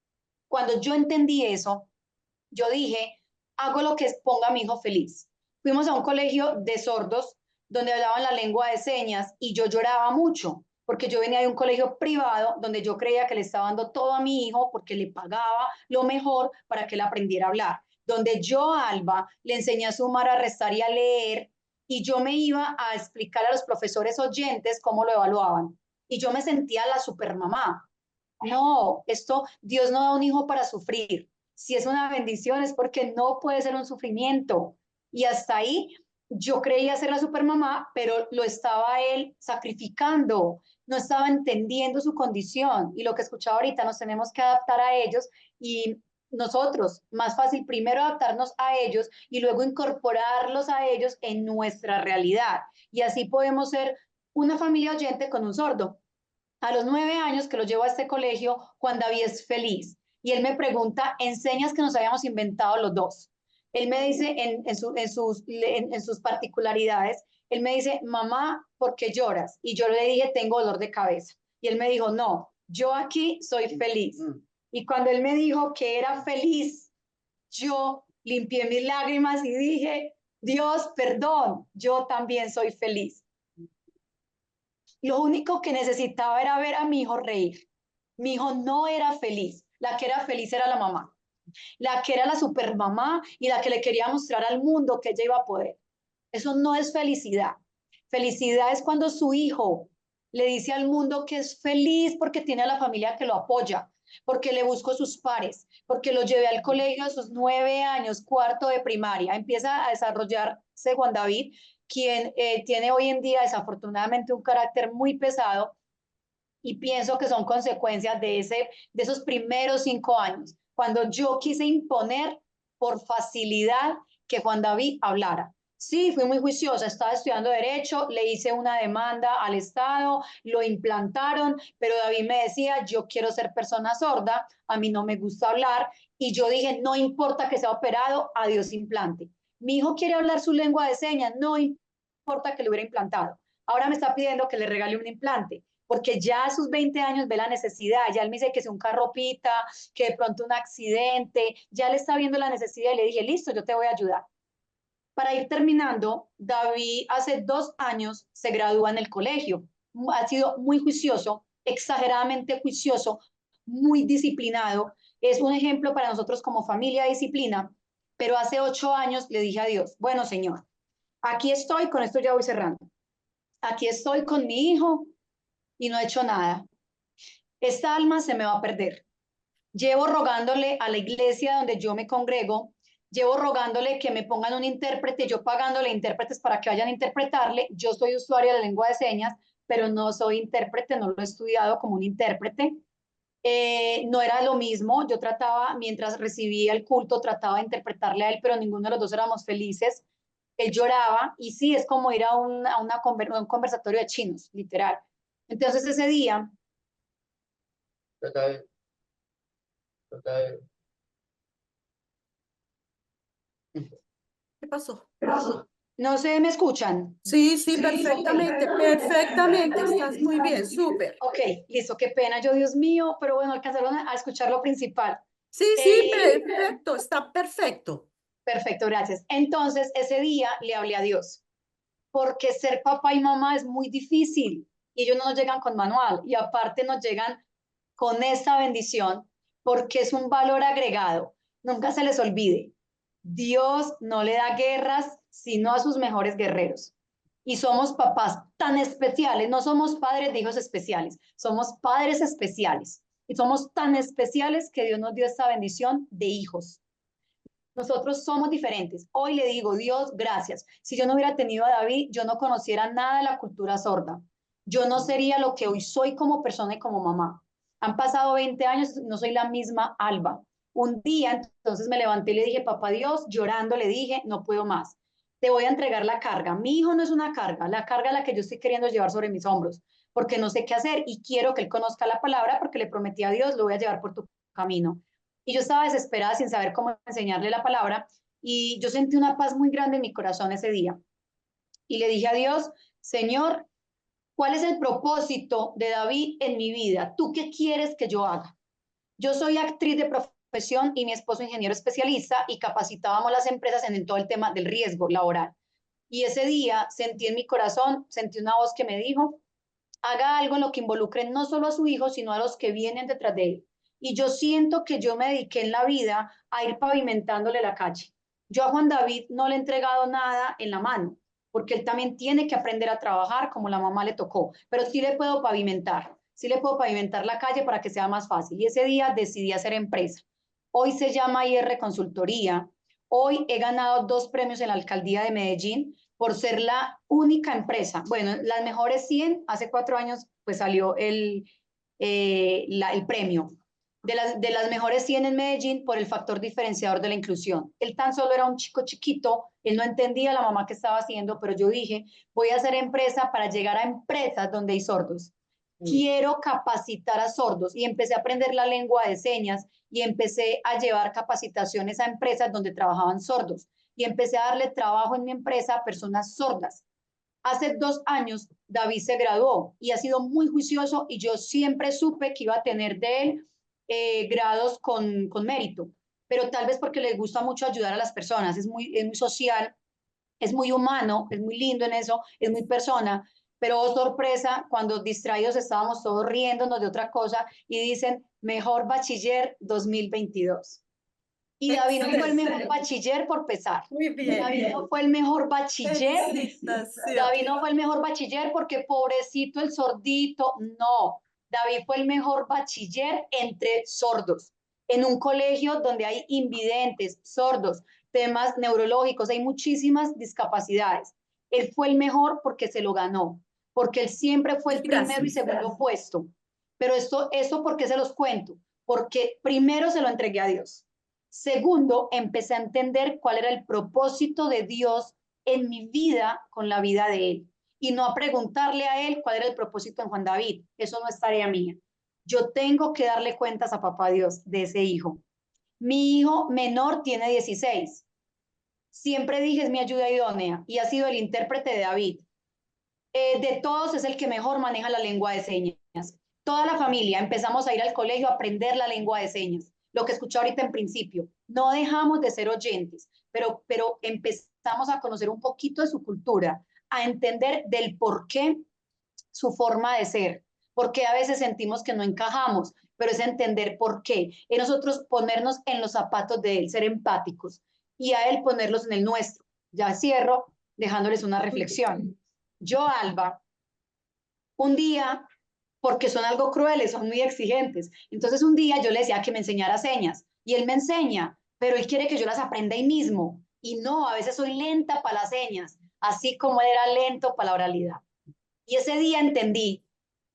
Cuando yo entendí eso, yo dije, hago lo que ponga a mi hijo feliz. Fuimos a un colegio de sordos donde hablaban la lengua de señas y yo lloraba mucho porque yo venía de un colegio privado donde yo creía que le estaba dando todo a mi hijo porque le pagaba lo mejor para que él aprendiera a hablar. Donde yo, Alba, le enseñé a sumar, a restar y a leer y yo me iba a explicar a los profesores oyentes cómo lo evaluaban. Y yo me sentía la supermamá. No, Dios no da un hijo para sufrir. Si es una bendición es porque no puede ser un sufrimiento. Y hasta ahí yo creía ser la supermamá, pero lo estaba él sacrificando, no estaba entendiendo su condición. Y lo que escuchaba ahorita, nos tenemos que adaptar a ellos y nosotros, más fácil primero adaptarnos a ellos y luego incorporarlos a ellos en nuestra realidad. Y así podemos ser una familia oyente con un sordo. A los 9 años que lo llevo a este colegio, Juan David es feliz. Y él me pregunta en señas que nos habíamos inventado los dos. Él me dice en sus particularidades, él me dice, mamá, ¿por qué lloras? Y yo le dije, tengo dolor de cabeza. Y él me dijo, no, yo aquí soy feliz. Y cuando él me dijo que era feliz, yo limpié mis lágrimas y dije, Dios, perdón, yo también soy feliz. Lo único que necesitaba era ver a mi hijo reír. Mi hijo no era feliz. La que era feliz era la mamá. La que era la supermamá y la que le quería mostrar al mundo que ella iba a poder. Eso no es felicidad. Felicidad es cuando su hijo le dice al mundo que es feliz porque tiene a la familia que lo apoya, porque le busco sus pares, porque lo llevé al colegio a sus 9 años, cuarto de primaria. Empieza a desarrollarse Juan David, quien tiene hoy en día desafortunadamente un carácter muy pesado y pienso que son consecuencias de esos primeros 5 años, cuando yo quise imponer por facilidad que Juan David hablara. Sí, fui muy juiciosa, estaba estudiando Derecho, le hice una demanda al Estado, lo implantaron, pero David me decía, yo quiero ser persona sorda, a mí no me gusta hablar, y yo dije, no importa que sea operado, adiós implante. Mi hijo quiere hablar su lengua de señas, no importa que lo hubiera implantado. Ahora me está pidiendo que le regale un implante porque ya a sus 20 años ve la necesidad, ya él me dice que si un carro pita, que de pronto un accidente, ya le está viendo la necesidad y le dije, listo, yo te voy a ayudar. Para ir terminando, David hace 2 años se gradúa en el colegio, ha sido muy juicioso, exageradamente juicioso, muy disciplinado, es un ejemplo para nosotros como familia de disciplina, pero hace 8 años le dije a Dios, bueno Señor, aquí estoy, con esto ya voy cerrando, aquí estoy con mi hijo, y no he hecho nada. Esta alma se me va a perder. Llevo rogándole a la iglesia donde yo me congrego, llevo rogándole que me pongan un intérprete, yo pagándole intérpretes para que vayan a interpretarle. Yo soy usuaria de la lengua de señas, pero no soy intérprete, no lo he estudiado como un intérprete. No era lo mismo, yo trataba, mientras recibía el culto, trataba de interpretarle a él, pero ninguno de los dos éramos felices. Él lloraba y sí, es como ir a un conversatorio de chinos, literal. Entonces ese día, ¿Qué pasó? no sé, ¿me escuchan? Sí, sí, perfectamente, perfectamente. Estás muy bien, súper. Ok, listo, qué pena yo, Dios mío, pero bueno, alcanzaron a escuchar lo principal. Sí, sí, perfecto, está perfecto. Perfecto, gracias. Entonces, ese día le hablé a Dios, porque ser papá y mamá es muy difícil y ellos no nos llegan con manual y aparte nos llegan con esta bendición porque es un valor agregado. Nunca se les olvide, Dios no le da guerras sino a sus mejores guerreros. Y somos papás tan especiales, no somos padres de hijos especiales, somos padres especiales. Y somos tan especiales que Dios nos dio esta bendición de hijos. Nosotros somos diferentes. Hoy le digo, Dios, gracias. Si yo no hubiera tenido a David, yo no conociera nada de la cultura sorda. Yo no sería lo que hoy soy como persona y como mamá. Han pasado 20 años, no soy la misma Alba. Un día, entonces me levanté y le dije, papá Dios, llorando le dije, no puedo más. Te voy a entregar la carga. Mi hijo no es una carga, la carga la que yo estoy queriendo llevar sobre mis hombros, porque no sé qué hacer y quiero que él conozca la palabra porque le prometí a Dios, lo voy a llevar por tu camino. Y yo estaba desesperada sin saber cómo enseñarle la palabra y yo sentí una paz muy grande en mi corazón ese día. Y le dije a Dios, Señor, ¿cuál es el propósito de David en mi vida? ¿Tú qué quieres que yo haga? Yo soy actriz de profesión y mi esposo ingeniero especialista y capacitábamos las empresas en todo el tema del riesgo laboral. Y ese día sentí en mi corazón, sentí una voz que me dijo, haga algo en lo que involucre no solo a su hijo, sino a los que vienen detrás de él. Y yo siento que yo me dediqué en la vida a ir pavimentándole la calle. Yo a Juan David no le he entregado nada en la mano, porque él también tiene que aprender a trabajar como la mamá le tocó, pero sí le puedo pavimentar la calle para que sea más fácil. Y ese día decidí hacer empresa. Hoy se llama IR Consultoría. Hoy he ganado 2 premios en la alcaldía de Medellín por ser la única empresa. Bueno, las mejores 100, hace 4 años pues salió el premio. De las mejores 100 en Medellín por el factor diferenciador de la inclusión. Él tan solo era un chico chiquito, él no entendía la mamá que estaba haciendo, pero yo dije, voy a hacer empresa para llegar a empresas donde hay sordos. Quiero capacitar a sordos y empecé a aprender la lengua de señas y empecé a llevar capacitaciones a empresas donde trabajaban sordos y empecé a darle trabajo en mi empresa a personas sordas. Hace 2 años David se graduó y ha sido muy juicioso y yo siempre supe que iba a tener de él grados con mérito, pero tal vez porque le gusta mucho ayudar a las personas, es muy social, es muy humano, es muy lindo en eso, es muy persona, pero oh, sorpresa, cuando distraídos estábamos todos riéndonos de otra cosa y dicen, mejor bachiller 2022. Y David no fue el mejor bachiller por pesar. Muy bien. David no fue el mejor bachiller. Felicitaciones. David no fue el mejor bachiller porque pobrecito el sordito. No. David fue el mejor bachiller entre sordos. En un colegio donde hay invidentes, sordos, temas neurológicos, hay muchísimas discapacidades. Él fue el mejor porque se lo ganó, porque él siempre fue el primero y segundo puesto. Pero esto ¿por qué se los cuento? Porque primero se lo entregué a Dios. Segundo, empecé a entender cuál era el propósito de Dios en mi vida con la vida de él. Y no a preguntarle a él cuál era el propósito en Juan David. Eso no es tarea mía. Yo tengo que darle cuentas a papá Dios de ese hijo. Mi hijo menor tiene 16. Siempre dije es mi ayuda idónea y ha sido el intérprete de David. De todos es el que mejor maneja la lengua de señas. Toda la familia empezamos a ir al colegio a aprender la lengua de señas. Lo que escuché ahorita en principio. No dejamos de ser oyentes, pero empezamos a conocer un poquito de su cultura, a entender del por qué su forma de ser, porque a veces sentimos que no encajamos, pero es entender por qué. Y nosotros ponernos en los zapatos de él, ser empáticos, y a él ponerlos en el nuestro. Ya cierro dejándoles una reflexión. Yo, Alba, un día, porque son algo crueles, son muy exigentes, entonces un día yo le decía que me enseñara señas, y él me enseña, pero él quiere que yo las aprenda ahí mismo, y no, a veces soy lenta para las señas, así como él era lento para la oralidad. Y ese día entendí,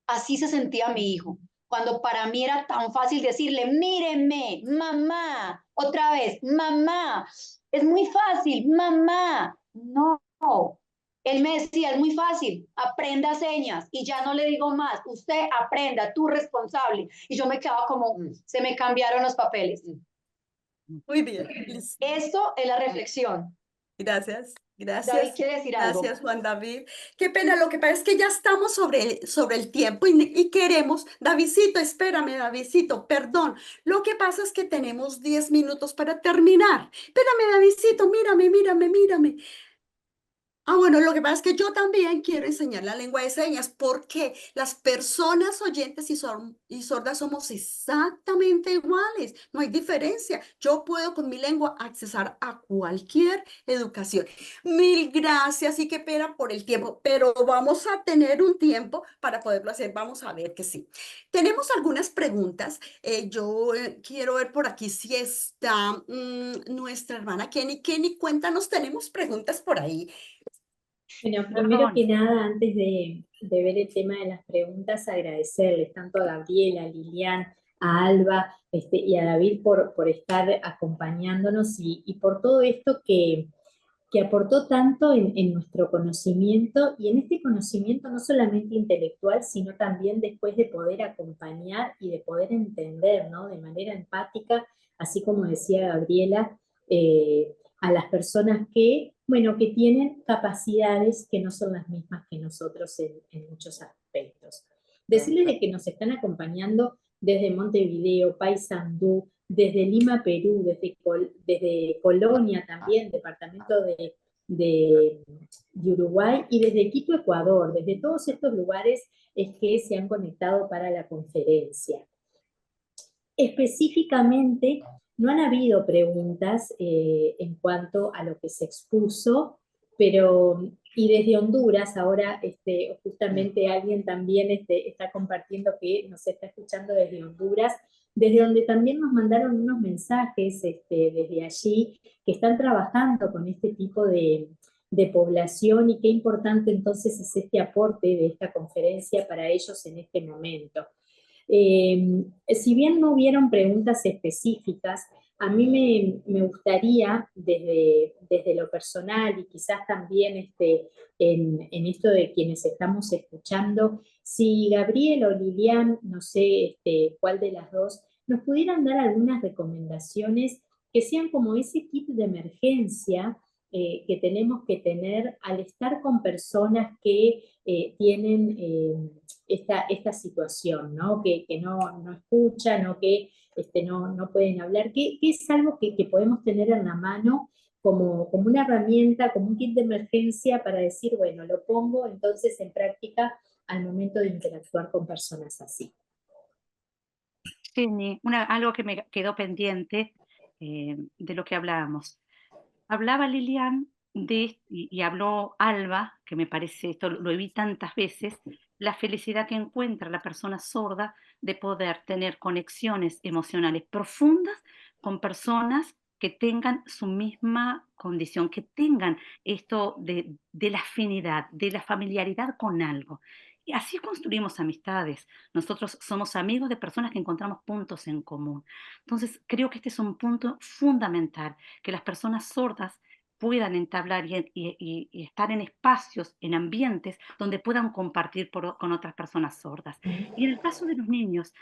así se sentía mi hijo. cuando para mí era tan fácil decirle, míreme, mamá, otra vez, mamá, es muy fácil, mamá. No, él me decía, es muy fácil, aprenda señas y ya no le digo más, usted aprenda, tú responsable. Y yo me quedaba como, se me cambiaron los papeles. Muy bien, listo. Esto es la reflexión. Gracias, David gracias. quiere decir algo. Gracias, Juan David. Qué pena, lo que pasa es que ya estamos sobre el tiempo y queremos, Davidcito, espérame, Davidcito, perdón. Lo que pasa es que tenemos 10 minutos para terminar. Espérame, Davidcito, mírame, mírame, mírame. Ah, bueno, lo que pasa es que yo también quiero enseñar la lengua de señas porque las personas oyentes y sordas somos exactamente iguales, no hay diferencia. Yo puedo con mi lengua accesar a cualquier educación. Mil gracias y qué pena por el tiempo, pero vamos a tener un tiempo para poderlo hacer. Vamos a ver que sí. Tenemos algunas preguntas. Yo quiero ver por aquí si está nuestra hermana Kenny. Kenny, cuéntanos, tenemos preguntas por ahí. Bueno, primero Perdón. que nada, antes de ver el tema de las preguntas, agradecerles tanto a Gabriela, a Lilian, a Alba y a David por estar acompañándonos y por todo esto que aportó tanto en nuestro conocimiento y en este conocimiento no solamente intelectual, sino también después de poder acompañar y de poder entender, ¿no? De manera empática, así como decía Gabriela, a las personas que, bueno, que tienen capacidades que no son las mismas que nosotros en muchos aspectos. Decirles de que nos están acompañando desde Montevideo, Paysandú, desde Lima, Perú, desde Colonia también, departamento de Uruguay, y desde Quito, Ecuador. Desde todos estos lugares es que se han conectado para la conferencia. Específicamente, no han habido preguntas en cuanto a lo que se expuso, pero, y desde Honduras, ahora justamente alguien también está compartiendo que nos está escuchando desde Honduras, desde donde también nos mandaron unos mensajes desde allí, que están trabajando con este tipo de población y qué importante entonces es este aporte de esta conferencia para ellos en este momento. Si bien no hubieron preguntas específicas, a mí me gustaría desde lo personal y quizás también en esto de quienes estamos escuchando, si Gabriel o Lilian, no sé cuál de las dos, nos pudieran dar algunas recomendaciones que sean como ese kit de emergencia que tenemos que tener al estar con personas que tienen esta situación, ¿no? Que no escuchan o que no pueden hablar, que es algo que podemos tener en la mano como una herramienta, como un kit de emergencia para decir, bueno, lo pongo entonces en práctica al momento de interactuar con personas así. Jenny, algo que me quedó pendiente de lo que hablábamos. Hablaba Lilian y habló Alba, que me parece, esto lo vi tantas veces, la felicidad que encuentra la persona sorda de poder tener conexiones emocionales profundas con personas que tengan su misma condición, que tengan esto de la afinidad, de la familiaridad con algo. Y así construimos amistades. Nosotros somos amigos de personas que encontramos puntos en común. Entonces, creo que este es un punto fundamental, que las personas sordas puedan entablar y estar en espacios, en ambientes donde puedan compartir con otras personas sordas. Y en el caso de los niños,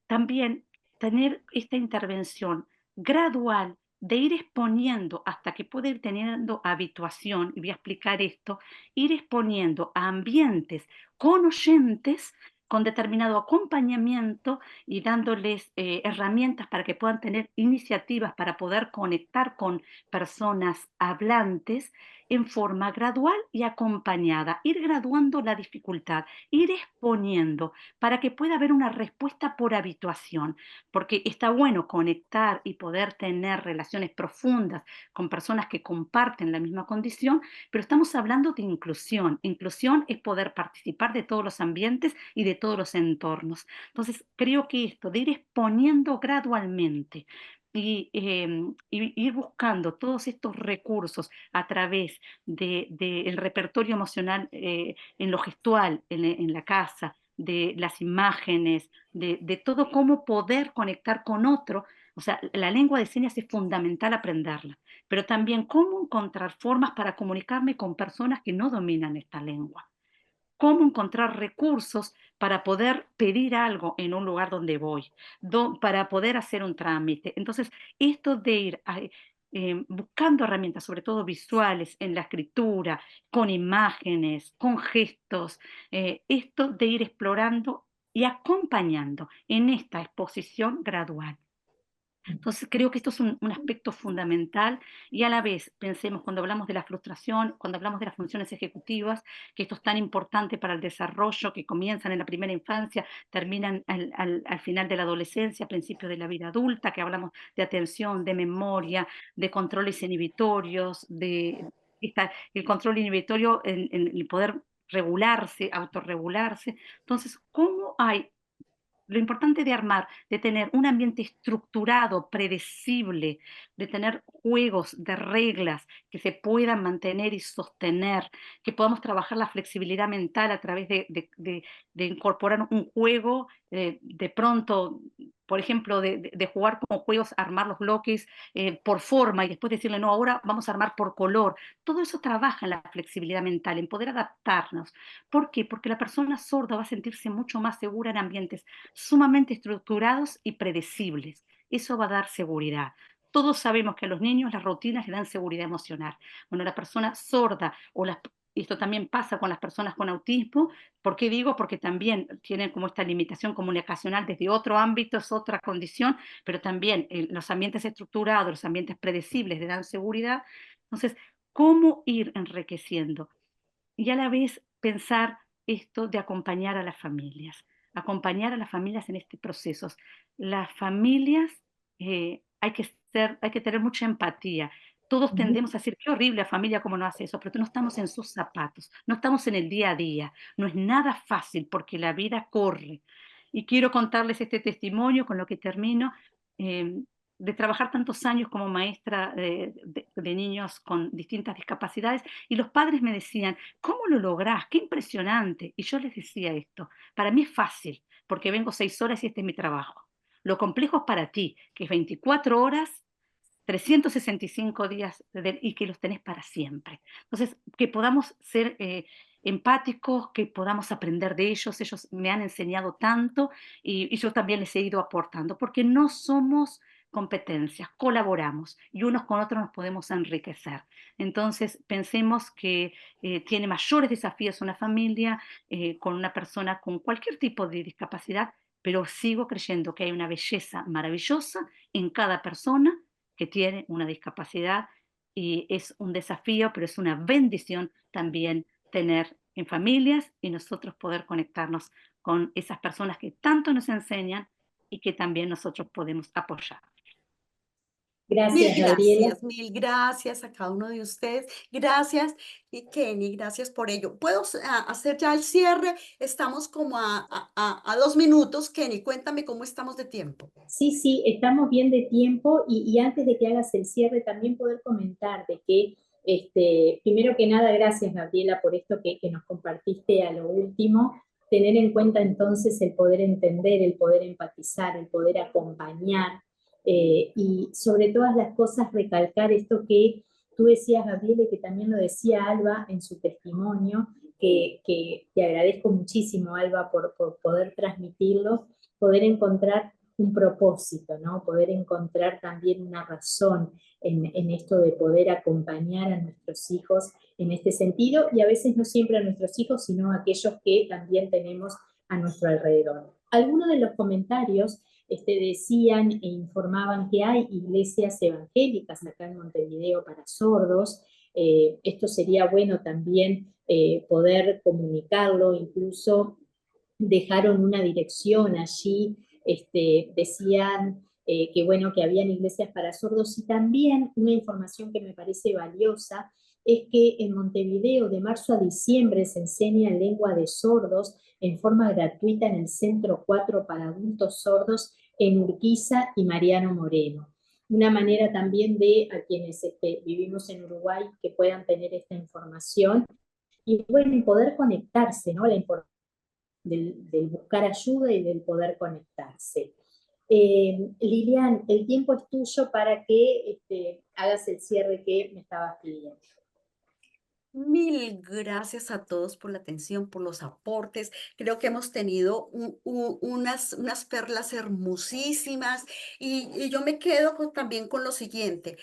también tener esta intervención gradual de ir exponiendo hasta que pueda ir teniendo habituación, y voy a explicar esto, ir exponiendo a ambientes con oyentes, con determinado acompañamiento y dándoles herramientas para que puedan tener iniciativas para poder conectar con personas hablantes en forma gradual y acompañada, ir graduando la dificultad, ir exponiendo para que pueda haber una respuesta por habituación, porque está bueno conectar y poder tener relaciones profundas con personas que comparten la misma condición, pero estamos hablando de inclusión. Inclusión es poder participar de todos los ambientes y de todos los entornos. Entonces, creo que esto de ir exponiendo gradualmente y ir buscando todos estos recursos a través del repertorio emocional en lo gestual, en la casa, de las imágenes, de todo cómo poder conectar con otro. O sea, la lengua de señas es fundamental aprenderla, pero también cómo encontrar formas para comunicarme con personas que no dominan esta lengua. Cómo encontrar recursos para poder pedir algo en un lugar donde voy, para poder hacer un trámite. Entonces, esto de ir buscando herramientas, sobre todo visuales, en la escritura, con imágenes, con gestos, esto de ir explorando y acompañando en esta exposición gradual. Entonces creo que esto es un aspecto fundamental y a la vez pensemos cuando hablamos de la frustración, cuando hablamos de las funciones ejecutivas, que esto es tan importante para el desarrollo, que comienzan en la primera infancia, terminan al final de la adolescencia, principios de la vida adulta, que hablamos de atención, de memoria, de controles inhibitorios, el control inhibitorio en el poder regularse, autorregularse. Entonces, ¿cómo hay lo importante de armar, de tener un ambiente estructurado, predecible, de tener juegos de reglas que se puedan mantener y sostener, que podamos trabajar la flexibilidad mental a través de incorporar un juego, de pronto, por ejemplo, de jugar con juegos, armar los bloques por forma y después decirle, no, ahora vamos a armar por color. Todo eso trabaja en la flexibilidad mental, en poder adaptarnos. ¿Por qué? Porque la persona sorda va a sentirse mucho más segura en ambientes sumamente estructurados y predecibles. Eso va a dar seguridad. Todos sabemos que a los niños las rutinas le dan seguridad emocional. Bueno, la persona sorda esto también pasa con las personas con autismo. ¿Por qué digo? Porque también tienen como esta limitación comunicacional desde otro ámbito, es otra condición, pero también los ambientes estructurados, los ambientes predecibles le dan seguridad. Entonces, ¿cómo ir enriqueciendo? Y a la vez pensar esto de acompañar a las familias en este proceso. Las familias hay que tener mucha empatía. Todos tendemos a decir, qué horrible la familia cómo no hace eso, pero no estamos en sus zapatos, no estamos en el día a día, no es nada fácil porque la vida corre. Y quiero contarles este testimonio con lo que termino. eh, de trabajar tantos años como maestra de niños con distintas discapacidades, y los padres me decían, ¿cómo lo lográs? ¡Qué impresionante! Y yo les decía esto, para mí es fácil, porque vengo 6 horas y este es mi trabajo. Lo complejo es para ti, que es 24 horas, 365 días y que los tenés para siempre. Entonces, que podamos ser empáticos, que podamos aprender de ellos me han enseñado tanto y yo también les he ido aportando, porque no somos competencias, colaboramos y unos con otros nos podemos enriquecer. Entonces, pensemos que tiene mayores desafíos una familia con una persona con cualquier tipo de discapacidad, pero sigo creyendo que hay una belleza maravillosa en cada persona que tiene una discapacidad y es un desafío, pero es una bendición también tener en familias y nosotros poder conectarnos con esas personas que tanto nos enseñan y que también nosotros podemos apoyar. Gracias, Gabriela. Mil gracias a cada uno de ustedes. Gracias, y Kenny, gracias por ello. ¿Puedo hacer ya el cierre? Estamos como a 2 minutos. Kenny, cuéntame cómo estamos de tiempo. Sí, sí, estamos bien de tiempo y antes de que hagas el cierre también poder comentar de que, primero que nada, gracias Gabriela por esto que nos compartiste a lo último, tener en cuenta entonces el poder entender, el poder empatizar, el poder acompañar y sobre todas las cosas recalcar esto que tú decías, Gabriela, y que también lo decía Alba en su testimonio, que te agradezco muchísimo, Alba, por poder transmitirlo, poder encontrar un propósito, ¿no? Poder encontrar también una razón en esto de poder acompañar a nuestros hijos en este sentido, y a veces no siempre a nuestros hijos, sino a aquellos que también tenemos a nuestro alrededor. Algunos de los comentarios decían e informaban que hay iglesias evangélicas acá en Montevideo para sordos. Esto sería bueno también poder comunicarlo, incluso dejaron una dirección allí, decían que bueno, que habían iglesias para sordos, y también una información que me parece valiosa es que en Montevideo de marzo a diciembre se enseña lengua de sordos en forma gratuita en el Centro 4 para adultos sordos en Urquiza y Mariano Moreno. Una manera también de a quienes vivimos en Uruguay que puedan tener esta información y bueno, poder conectarse, ¿no? La importancia del buscar ayuda y del poder conectarse. Lilian, el tiempo es tuyo para que hagas el cierre que me estabas pidiendo. Mil gracias a todos por la atención, por los aportes. Creo que hemos tenido unas perlas hermosísimas y yo me quedo también con lo siguiente.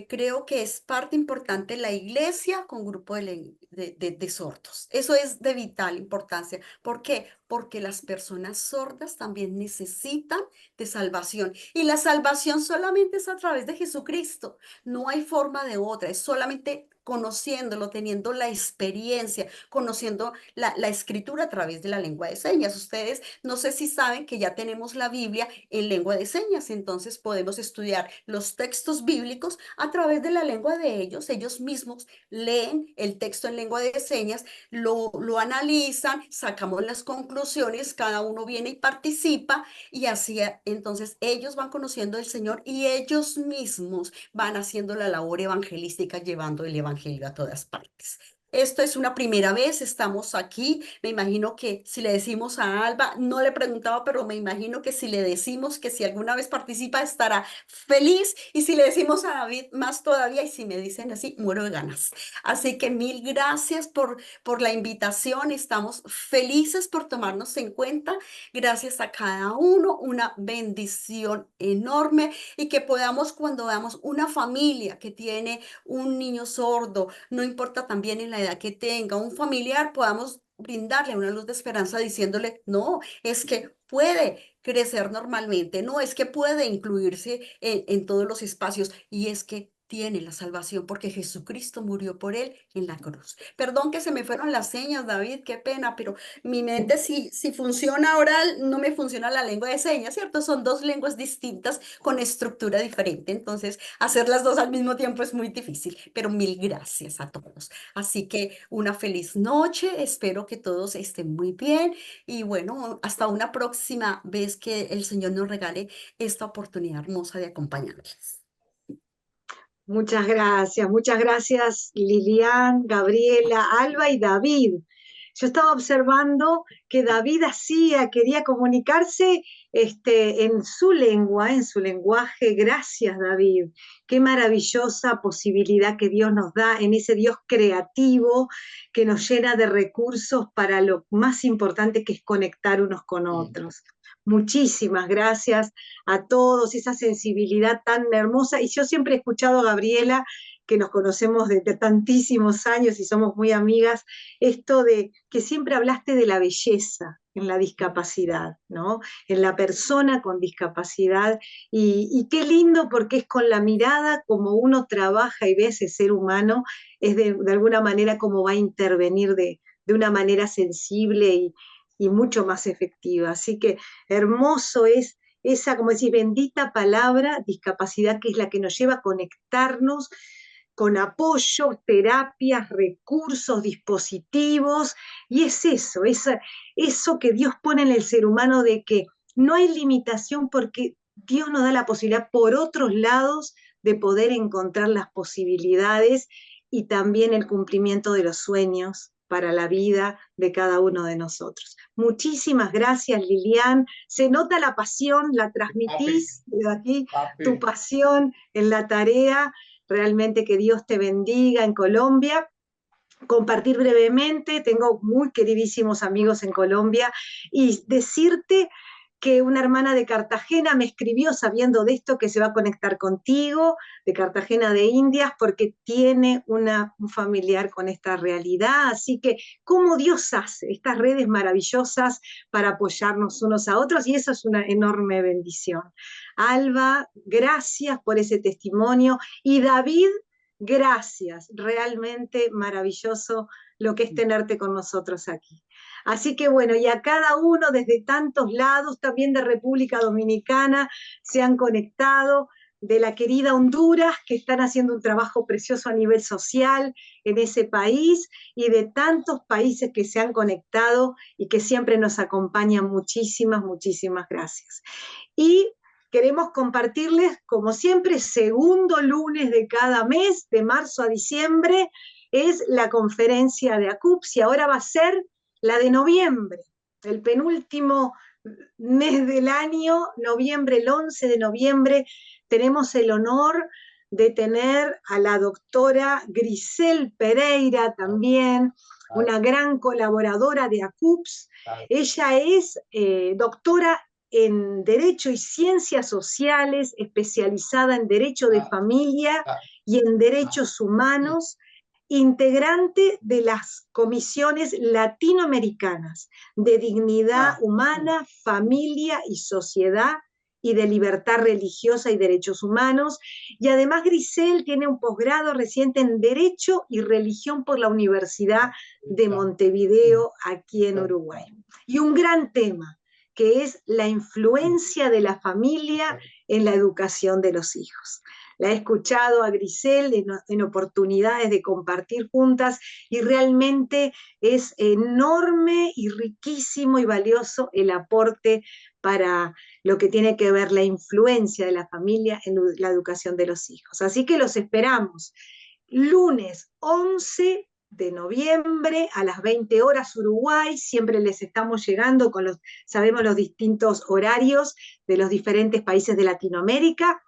Creo que es parte importante la iglesia con grupo de sordos. Eso es de vital importancia. ¿Por qué? Porque las personas sordas también necesitan de salvación y la salvación solamente es a través de Jesucristo. No hay forma de otra, es solamente conociéndolo, teniendo la experiencia, conociendo la escritura a través de la lengua de señas. Ustedes no sé si saben que ya tenemos la Biblia en lengua de señas, entonces podemos estudiar los textos bíblicos a través de la lengua de ellos. Ellos mismos leen el texto en lengua de señas, lo analizan, sacamos las conclusiones, cada uno viene y participa y así entonces ellos van conociendo al Señor y ellos mismos van haciendo la labor evangelística, llevando el evangelio a todas partes. Esto es una primera vez, estamos aquí. Me imagino que si le decimos a Alba, no le preguntaba, pero me imagino que si le decimos que si alguna vez participa, estará feliz. Y si le decimos a David, más todavía. Y si me dicen así, muero de ganas. Así que mil gracias por la invitación. Estamos felices por tomarnos en cuenta. Gracias a cada uno, una bendición enorme y que podamos cuando veamos una familia que tiene un niño sordo, no importa también en la edad que tenga, un familiar, podamos brindarle una luz de esperanza diciéndole, no, es que puede crecer normalmente, no, es que puede incluirse en todos los espacios y es que tiene la salvación porque Jesucristo murió por él en la cruz. Perdón que se me fueron las señas, David, qué pena, pero mi mente si funciona oral, no me funciona la lengua de señas, ¿cierto? Son dos lenguas distintas con estructura diferente, entonces hacer las dos al mismo tiempo es muy difícil, pero mil gracias a todos. Así que una feliz noche, espero que todos estén muy bien y bueno, hasta una próxima vez que el Señor nos regale esta oportunidad hermosa de acompañarles. Muchas gracias Lilian, Gabriela, Alba y David. Yo estaba observando que David quería comunicarse en su lengua, en su lenguaje. Gracias, David. Qué maravillosa posibilidad que Dios nos da en ese Dios creativo que nos llena de recursos para lo más importante que es conectar unos con otros. Muchísimas gracias a todos, esa sensibilidad tan hermosa. Y yo siempre he escuchado a Gabriela, que nos conocemos desde tantísimos años y somos muy amigas, esto de que siempre hablaste de la belleza en la discapacidad, ¿no? En la persona con discapacidad. Y qué lindo porque es con la mirada como uno trabaja y ve a ese ser humano, es de alguna manera como va a intervenir de una manera sensible y mucho más efectiva. Así que hermoso es esa, como decís, bendita palabra, discapacidad, que es la que nos lleva a conectarnos con apoyo, terapias, recursos, dispositivos, y es eso que Dios pone en el ser humano de que no hay limitación porque Dios nos da la posibilidad por otros lados de poder encontrar las posibilidades y también el cumplimiento de los sueños para la vida de cada uno de nosotros. Muchísimas gracias, Lilian. Se nota la pasión, la transmitís desde aquí, tu pasión en la tarea. Realmente que Dios te bendiga en Colombia. Compartir brevemente, tengo muy queridísimos amigos en Colombia y decirte que una hermana de Cartagena me escribió sabiendo de esto que se va a conectar contigo, de Cartagena de Indias, porque tiene un familiar con esta realidad. Así que, ¿cómo Dios hace estas redes maravillosas para apoyarnos unos a otros? Y eso es una enorme bendición. Alba, gracias por ese testimonio. Y David, gracias, realmente maravilloso lo que es tenerte con nosotros aquí. Así que bueno, y a cada uno desde tantos lados, también de República Dominicana, se han conectado, de la querida Honduras, que están haciendo un trabajo precioso a nivel social en ese país, y de tantos países que se han conectado y que siempre nos acompañan. Muchísimas gracias. Y queremos compartirles, como siempre, segundo lunes de cada mes, de marzo a diciembre, es la conferencia de ACUPS, y ahora va a ser la de noviembre. el penúltimo mes del año, noviembre, el 11 de noviembre, tenemos el honor de tener a la doctora Grisel Pereira también, una gran colaboradora de ACUPS. Ella es doctora en Derecho y Ciencias Sociales, especializada en Derecho de Familia y en Derechos Humanos, integrante de las comisiones latinoamericanas de dignidad humana, familia y sociedad, y de libertad religiosa y derechos humanos, y además Grisel tiene un posgrado reciente en Derecho y Religión por la Universidad de Montevideo, aquí en Uruguay. Y un gran tema, que es la influencia de la familia en la educación de los hijos. La he escuchado a Grisel en oportunidades de compartir juntas y realmente es enorme y riquísimo y valioso el aporte para lo que tiene que ver la influencia de la familia en la educación de los hijos. Así que los esperamos. Lunes 11 de noviembre a las 20 horas Uruguay, siempre les estamos llegando sabemos los distintos horarios de los diferentes países de Latinoamérica.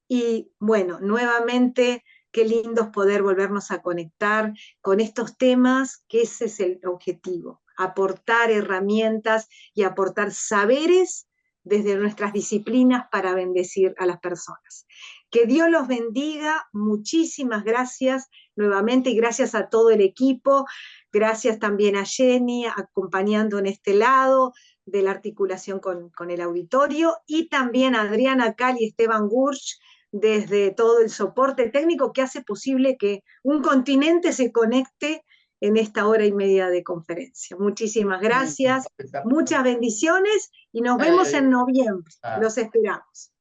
Y bueno, nuevamente, qué lindo es poder volvernos a conectar con estos temas, que ese es el objetivo, aportar herramientas y aportar saberes desde nuestras disciplinas para bendecir a las personas. Que Dios los bendiga, muchísimas gracias nuevamente y gracias a todo el equipo, gracias también a Jenny acompañando en este lado de la articulación con el auditorio, y también a Adriana Cal y Esteban Gurch, desde todo el soporte técnico que hace posible que un continente se conecte en esta hora y media de conferencia. Muchísimas gracias, muchas bendiciones y nos vemos en noviembre. Los esperamos.